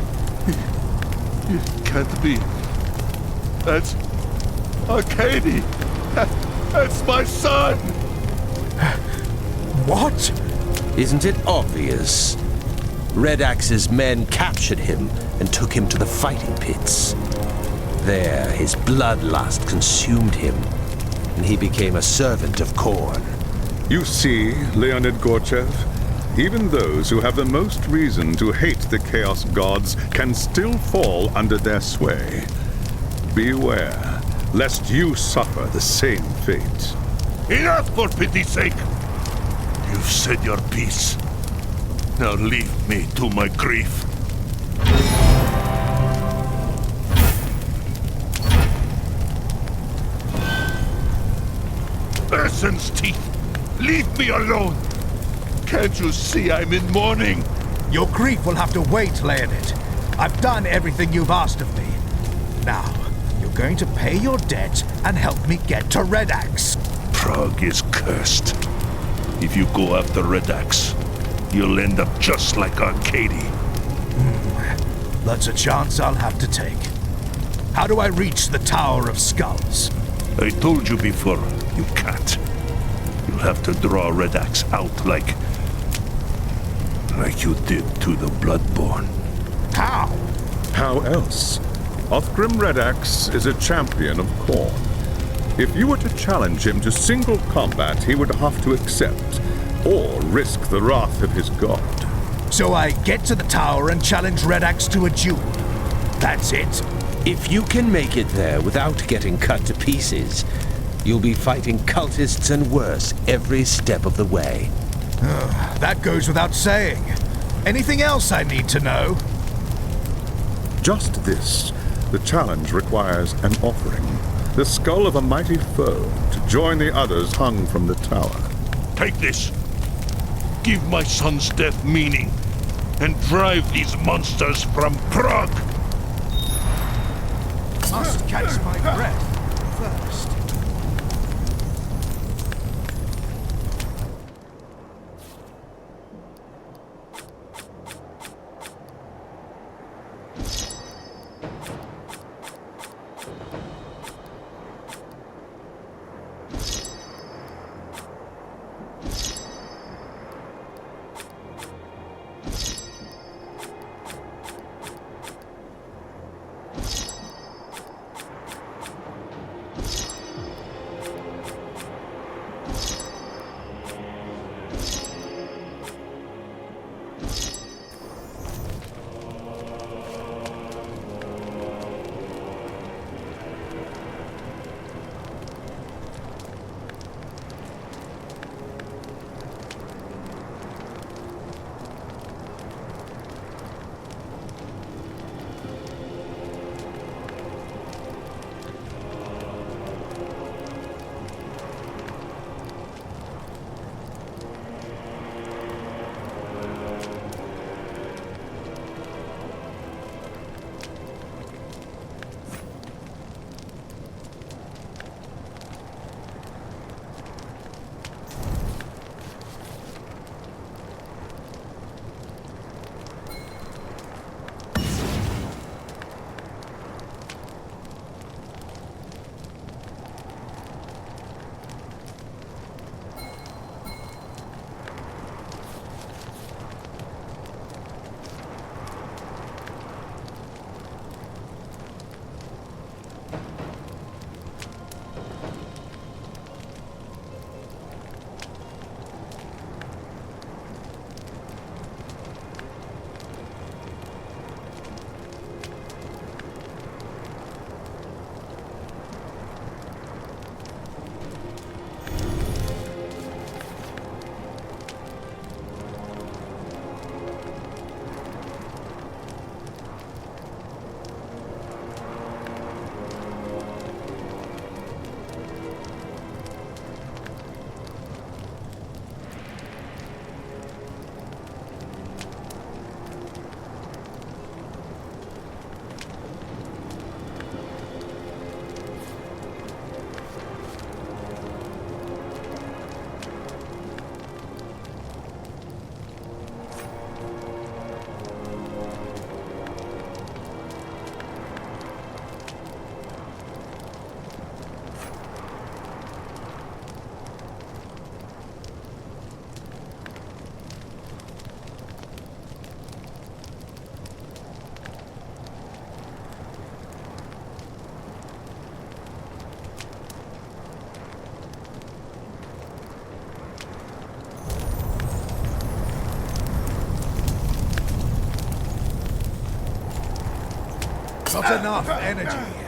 It can't be. That's Arcady. That's my son. What? Isn't it obvious? Red Axe's men captured him and took him to the fighting pits. There, his bloodlust consumed him, and he became a servant of Khorne. You see, Leonid Gorchev, even those who have the most reason to hate the Chaos Gods can still fall under their sway. Beware, lest you suffer the same fate. Enough, for pity's sake! You've said your piece. Now leave me to my grief. Person's teeth! Leave me alone! Can't you see I'm in mourning? Your grief will have to wait, Leonid. I've done everything you've asked of me. Now, you're going to pay your debt and help me get to Red Axe. Prague is cursed. If you go after Red Axe, you'll end up just like Arcady. That's a chance I'll have to take. How do I reach the Tower of Skulls? I told you before, you can't. You'll have to draw Red Axe out like you did to the Bloodborne. How? How else? Othgrim Red Axe is a champion of Khorne. If you were to challenge him to single combat, he would have to accept, or risk the wrath of his god. So I get to the tower and challenge Red Axe to a duel. That's it. If you can make it there without getting cut to pieces, you'll be fighting cultists and worse every step of the way. That goes without saying. Anything else I need to know? Just this. The challenge requires an offering. The skull of a mighty foe to join the others hung from the tower. Take this. Give my son's death meaning, and drive these monsters from Prague. Must catch my breath first. Not enough energy.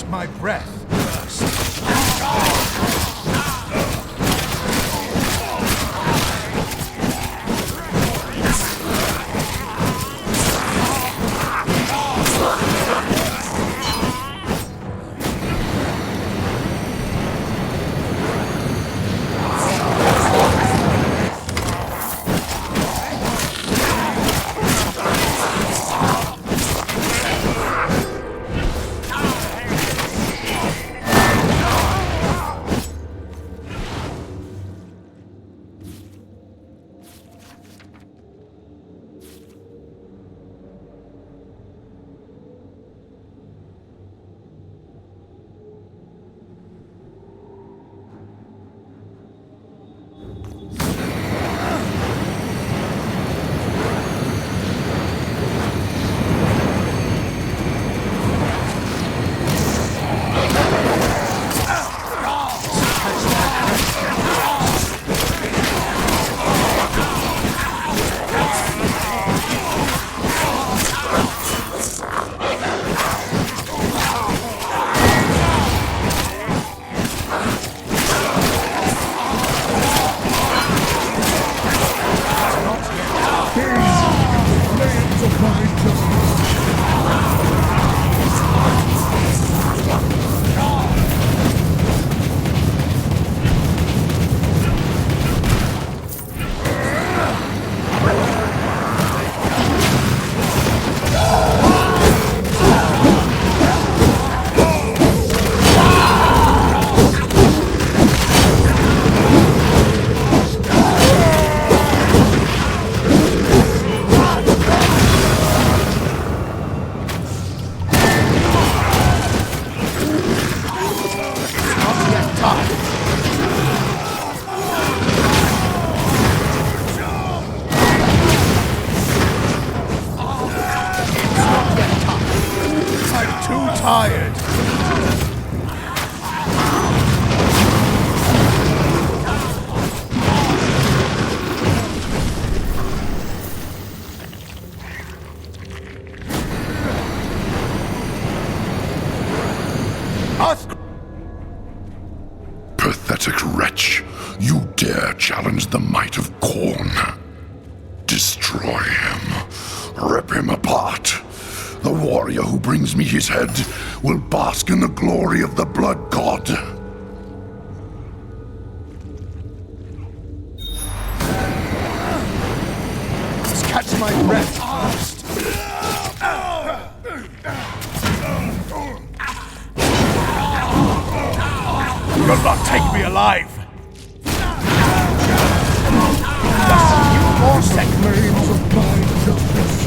my breath first. Tired. Pathetic wretch. You dare challenge the might of Khorne. Destroy him. Rip him apart. The warrior who brings me his head will bask in the glory of the Blood God. Let's catch my breath first. You'll not take me alive. Just a few more seconds of my justice.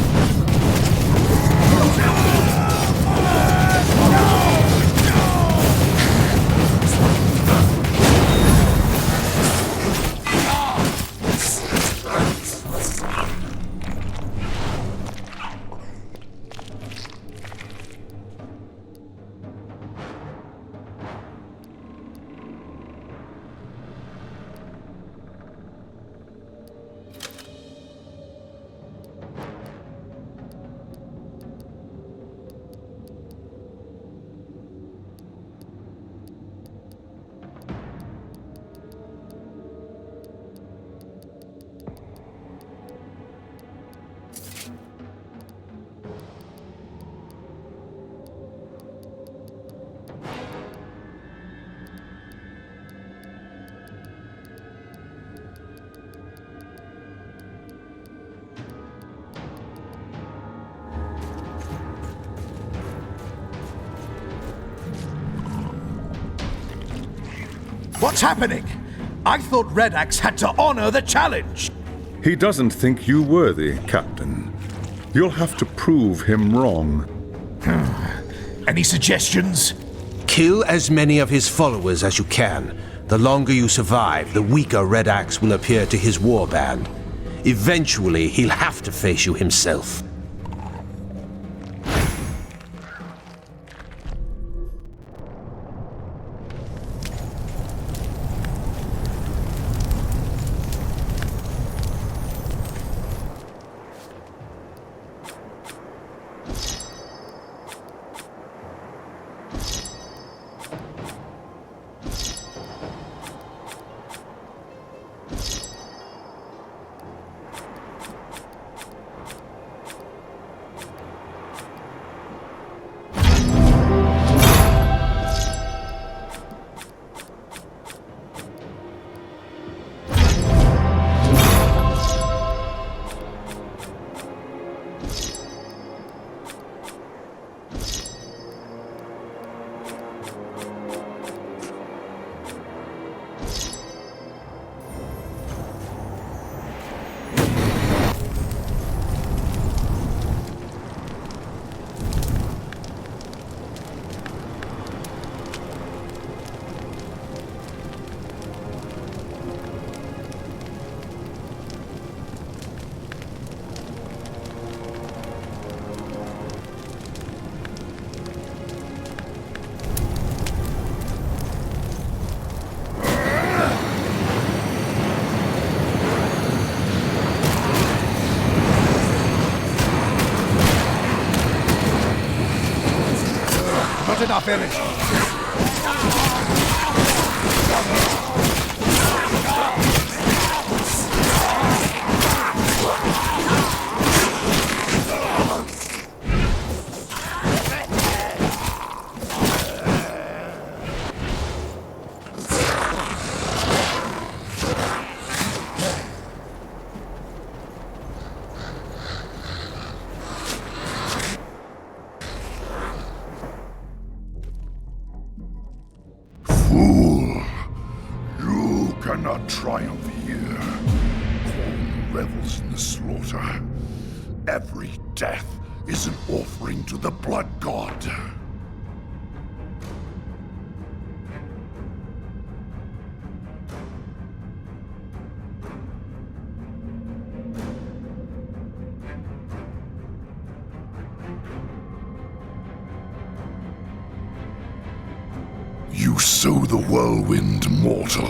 What's happening? I thought Red Axe had to honor the challenge. He doesn't think you worthy, Captain. You'll have to prove him wrong. Any suggestions? Kill as many of his followers as you can. The longer you survive, the weaker Red Axe will appear to his warband. Eventually, he'll have to face you himself. not enough energy. Fool! You cannot triumph here. Korn revels in the slaughter. Every death is an offering to the blood god. You sow the whirlwind, mortal.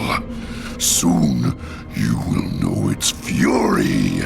Soon you will know its fury.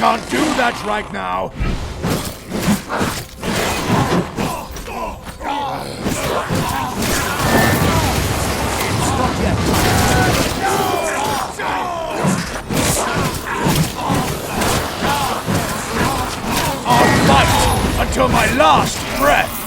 Can't do that right now. Not yet. I'll fight until my last breath.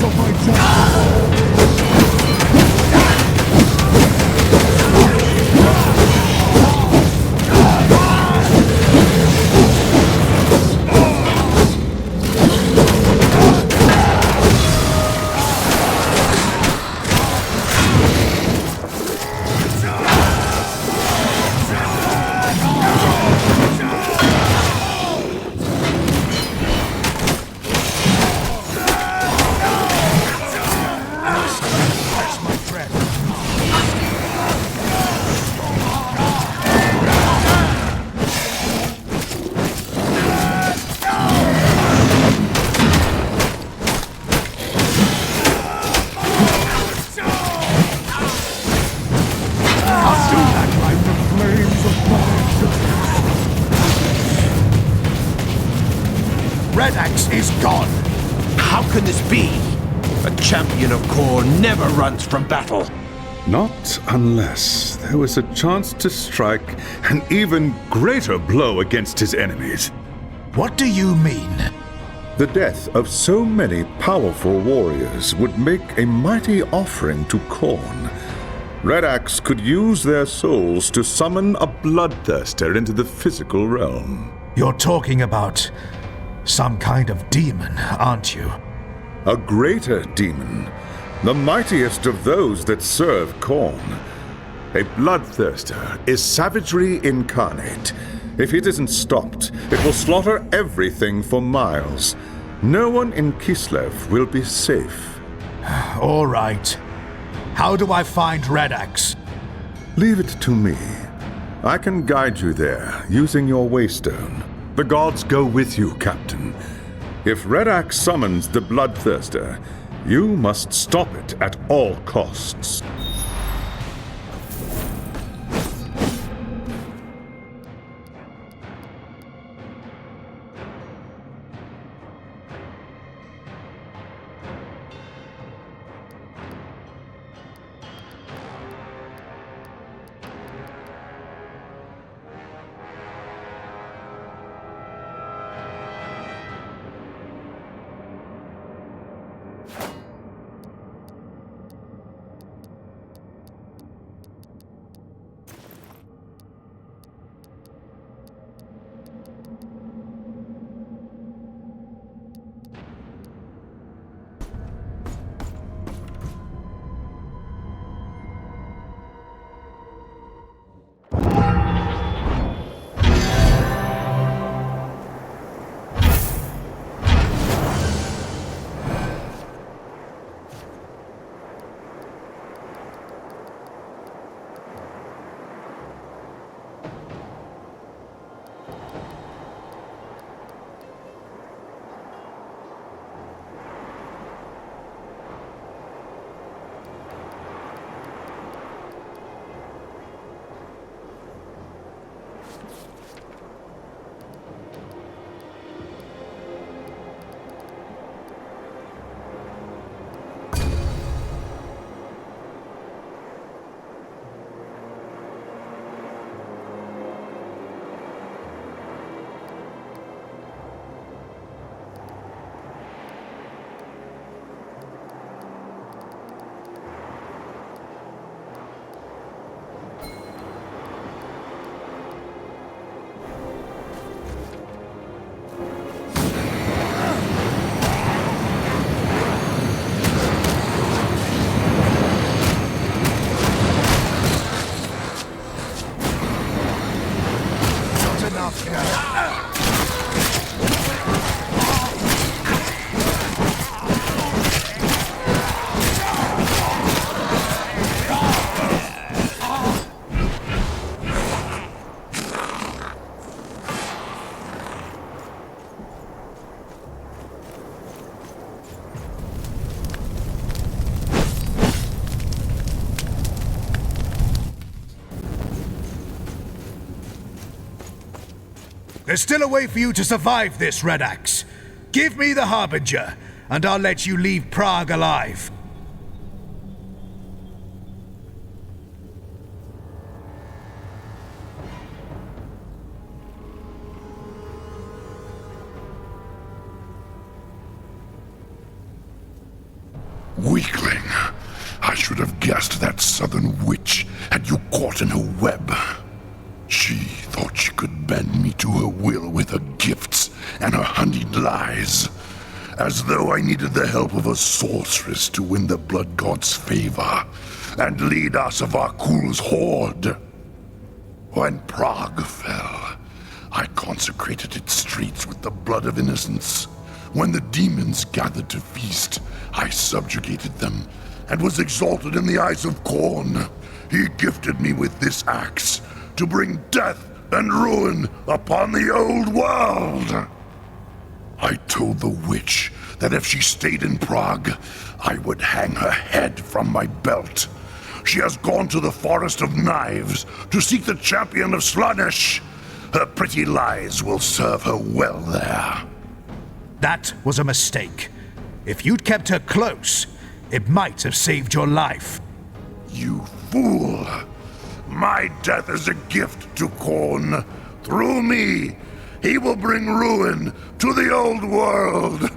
Of my jungle. Red Axe is gone. How can this be? A champion of Khorne never runs from battle. Not unless there was a chance to strike an even greater blow against his enemies. What do you mean? The death of so many powerful warriors would make a mighty offering to Khorne. Red Axe could use their souls to summon a bloodthirster into the physical realm. You're talking about some kind of demon, aren't you? A greater demon, the mightiest of those that serve Khorne. A bloodthirster is savagery incarnate. If it isn't stopped, it will slaughter everything for miles. No one in Kislev will be safe. All right. How do I find Red Axe? Leave it to me. I can guide you there using your waystone. The gods go with you, Captain. If Red Axe summons the bloodthirster, you must stop it at all costs. There's still a way for you to survive this, Red Axe. Give me the Harbinger, and I'll let you leave Prague alive. Weakling. I should have guessed that southern witch had you caught in her web. She thought she could bend me to her will with her gifts and her honeyed lies, as though I needed the help of a sorceress to win the blood god's favor and lead Asavarkul's horde. When Prague fell, I consecrated its streets with the blood of innocents. When the demons gathered to feast, I subjugated them and was exalted in the eyes of Khorne. He gifted me with this axe to bring death and ruin upon the old world. I told the witch that if she stayed in Prague, I would hang her head from my belt. She has gone to the Forest of Knives to seek the champion of Slaanesh. Her pretty lies will serve her well there. That was a mistake. If you'd kept her close, it might have saved your life. You fool! My death is a gift to Khorne. Through me, he will bring ruin to the old world.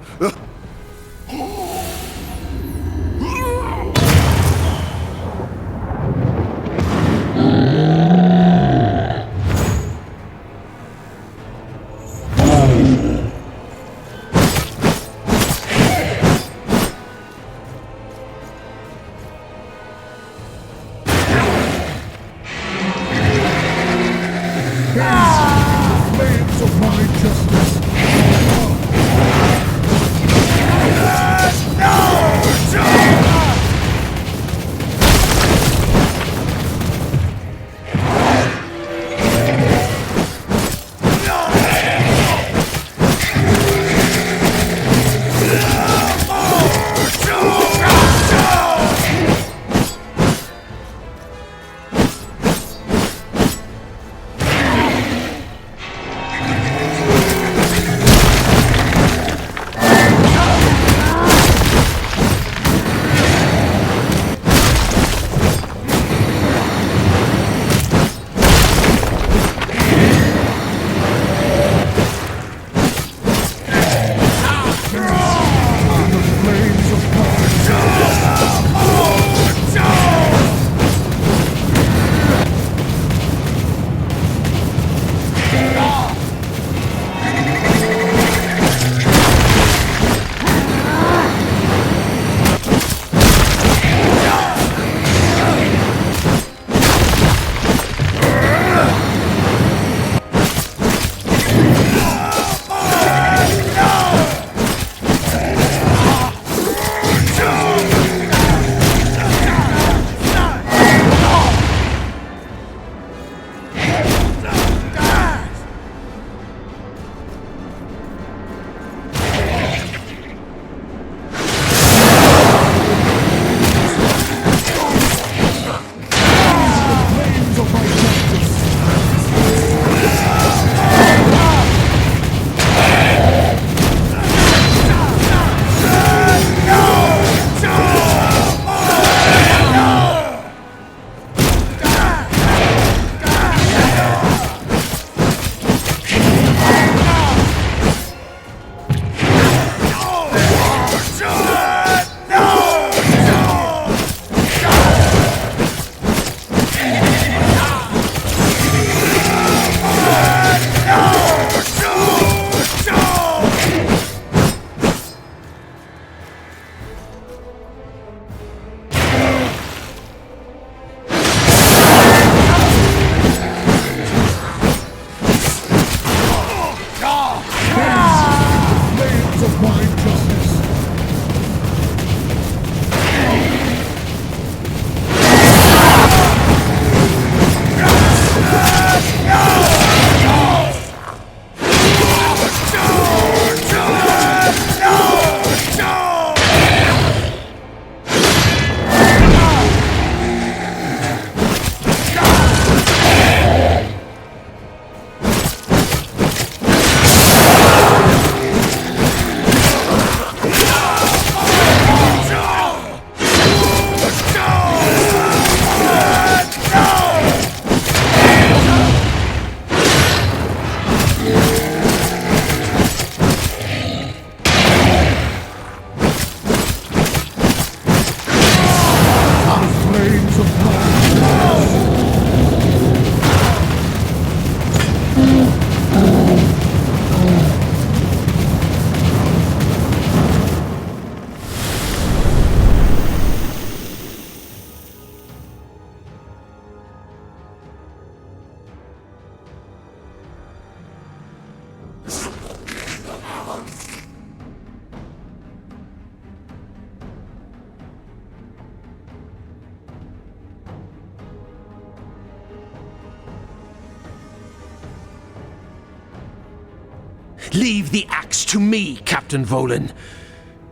Leave the axe to me, Captain Volan.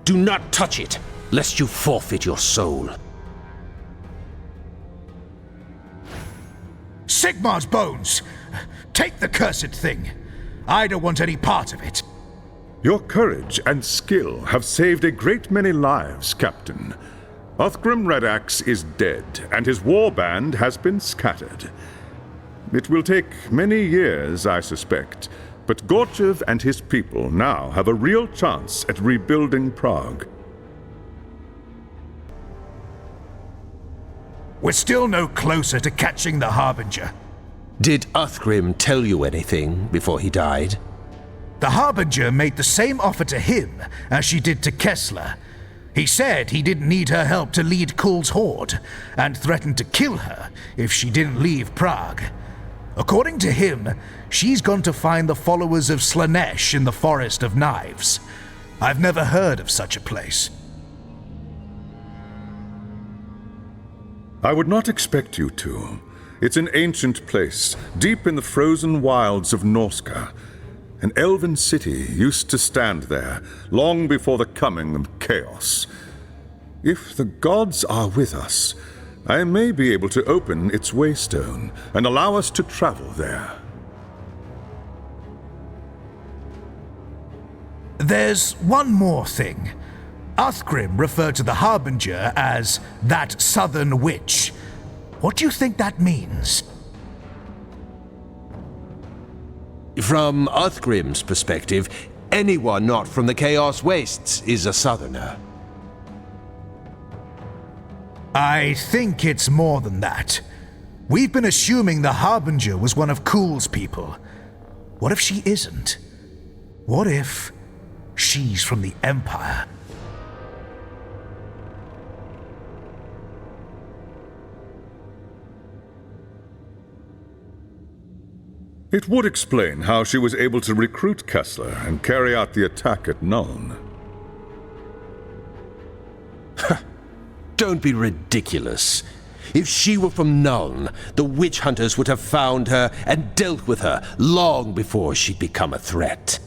Do not touch it, lest you forfeit your soul. Sigmar's bones! Take the cursed thing. I don't want any part of it. Your courage and skill have saved a great many lives, Captain. Uthgrim Redax is dead, and his war band has been scattered. It will take many years, I suspect, but Gorchev and his people now have a real chance at rebuilding Prague. We're still no closer to catching the Harbinger. Did Uthgrim tell you anything before he died? The Harbinger made the same offer to him as she did to Kessler. He said he didn't need her help to lead Kuhl's horde, and threatened to kill her if she didn't leave Prague. According to him, she's gone to find the followers of Slanesh in the Forest of Knives. I've never heard of such a place. I would not expect you to. It's an ancient place, deep in the frozen wilds of Norska. An elven city used to stand there, long before the coming of chaos. If the gods are with us, I may be able to open its waystone and allow us to travel there. There's one more thing. Uthgrim referred to the Harbinger as that southern witch. What do you think that means? From Uthgrim's perspective, anyone not from the Chaos Wastes is a southerner. I think it's more than that. We've been assuming the Harbinger was one of Kuhl's people. What if she isn't? What if she's from the Empire? It would explain how she was able to recruit Kessler and carry out the attack at Nuln. Don't be ridiculous. If she were from Nuln, the witch hunters would have found her and dealt with her long before she'd become a threat.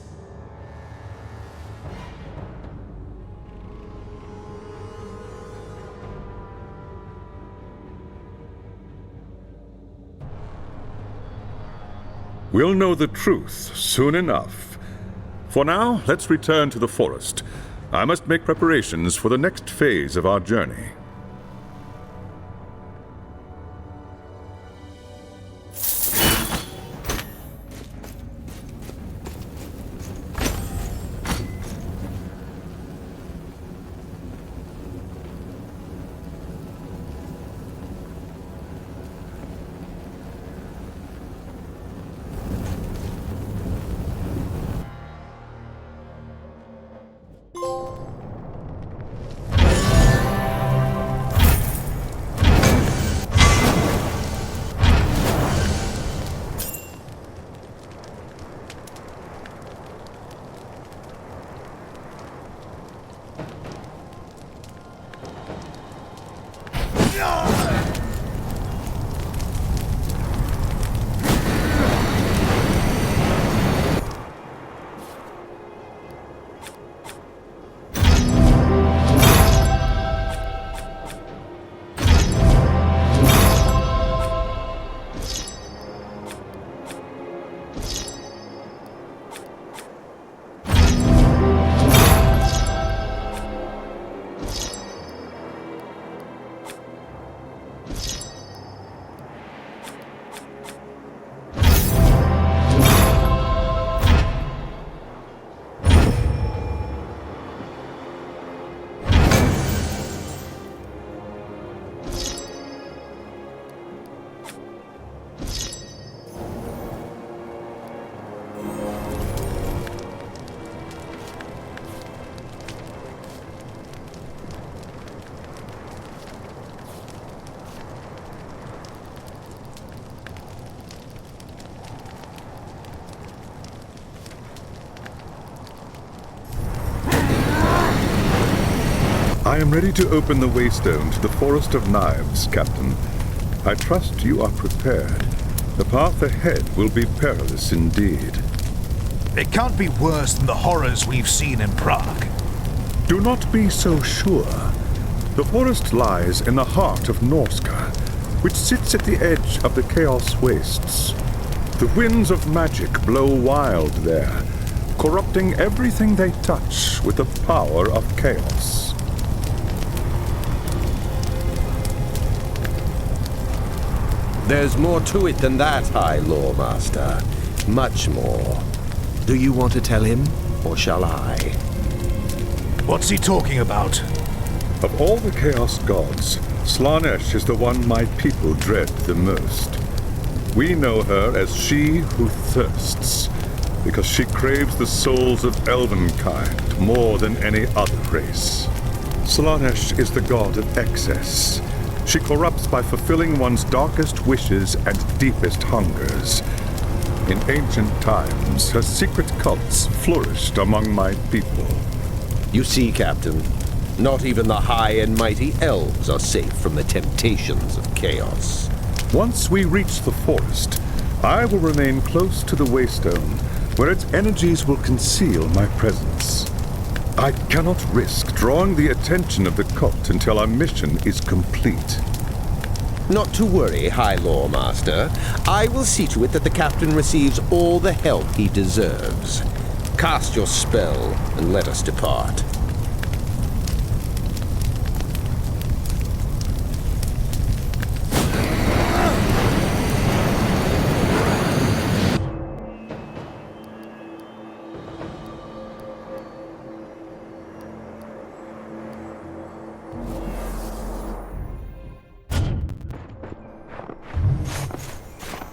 We'll know the truth soon enough. For now, let's return to the forest. I must make preparations for the next phase of our journey. I am ready to open the waystone to the Forest of Knives, Captain. I trust you are prepared. The path ahead will be perilous indeed. It can't be worse than the horrors we've seen in Prague. Do not be so sure. The forest lies in the heart of Norska, which sits at the edge of the Chaos Wastes. The winds of magic blow wild there, corrupting everything they touch with the power of chaos. There's more to it than that, High Lawmaster. Much more. Do you want to tell him, or shall I? What's he talking about? Of all the Chaos Gods, Slaanesh is the one my people dread the most. We know her as she who thirsts, because she craves the souls of elvenkind more than any other race. Slaanesh is the god of excess. She corrupts by fulfilling one's darkest wishes and deepest hungers. In ancient times, her secret cults flourished among my people. You see, Captain, not even the high and mighty elves are safe from the temptations of chaos. Once we reach the forest, I will remain close to the Waystone, where its energies will conceal my presence. I cannot risk drawing the attention of the cult until our mission is complete. Not to worry, High Lawmaster. I will see to it that the Captain receives all the help he deserves. Cast your spell and let us depart.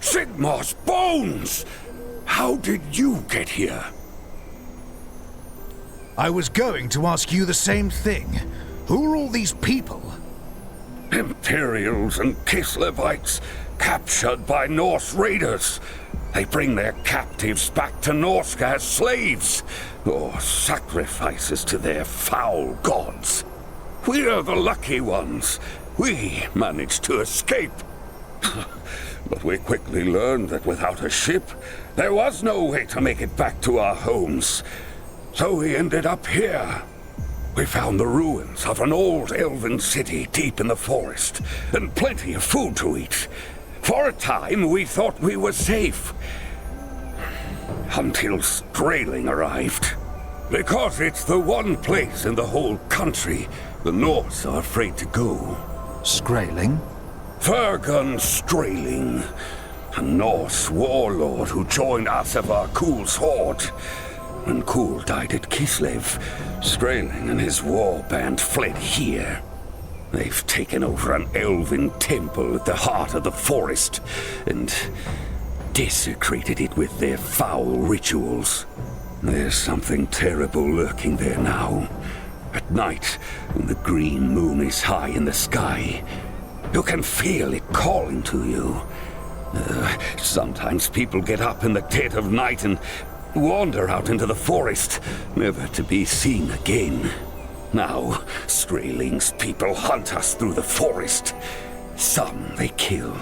Sigmar's bones! How did you get here? I was going to ask you the same thing. Who are all these people? Imperials and Kislevites, captured by Norse raiders. They bring their captives back to Norsk as slaves, or sacrifices to their foul gods. We are the lucky ones. We managed to escape. But we quickly learned that without a ship, there was no way to make it back to our homes. So we ended up here. We found the ruins of an old elven city deep in the forest, and plenty of food to eat. For a time, we thought we were safe. Until Skraeling arrived. Because it's the one place in the whole country the Norse are afraid to go. Skraeling? Fergun Skraeling, a Norse warlord who joined Asavar Kul's horde. When Kul died at Kislev, Skraeling and his war band fled here. They've taken over an elven temple at the heart of the forest and desecrated it with their foul rituals. There's something terrible lurking there now. At night, when the green moon is high in the sky, you can feel it calling to you. Sometimes people get up in the dead of night and wander out into the forest, never to be seen again. Now, Skraeling's people hunt us through the forest. Some they kill,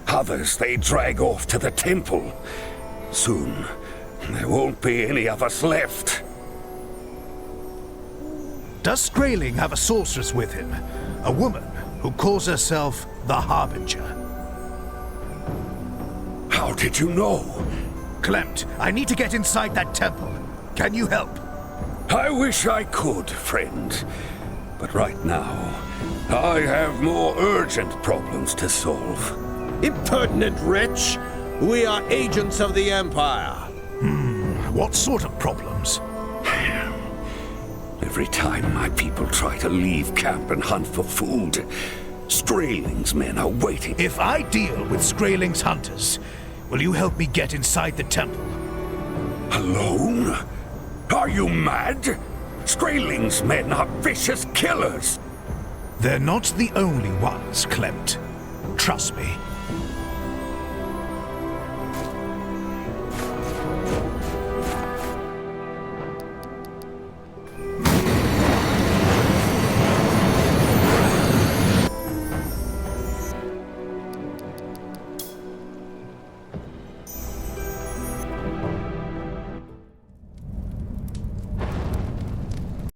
others they drag off to the temple. Soon, there won't be any of us left. Does Skraeling have a sorceress with him? A woman who calls herself the Harbinger? How did you know? Clemt, I need to get inside that temple. Can you help? I wish I could, friend. But right now, I have more urgent problems to solve. Impertinent wretch! We are agents of the Empire. What sort of problems? Every time my people try to leave camp and hunt for food, Skraeling's men are waiting. If I deal with Skraeling's hunters, will you help me get inside the temple? Alone? Are you mad? Skraeling's men are vicious killers. They're not the only ones, Clemt. Trust me.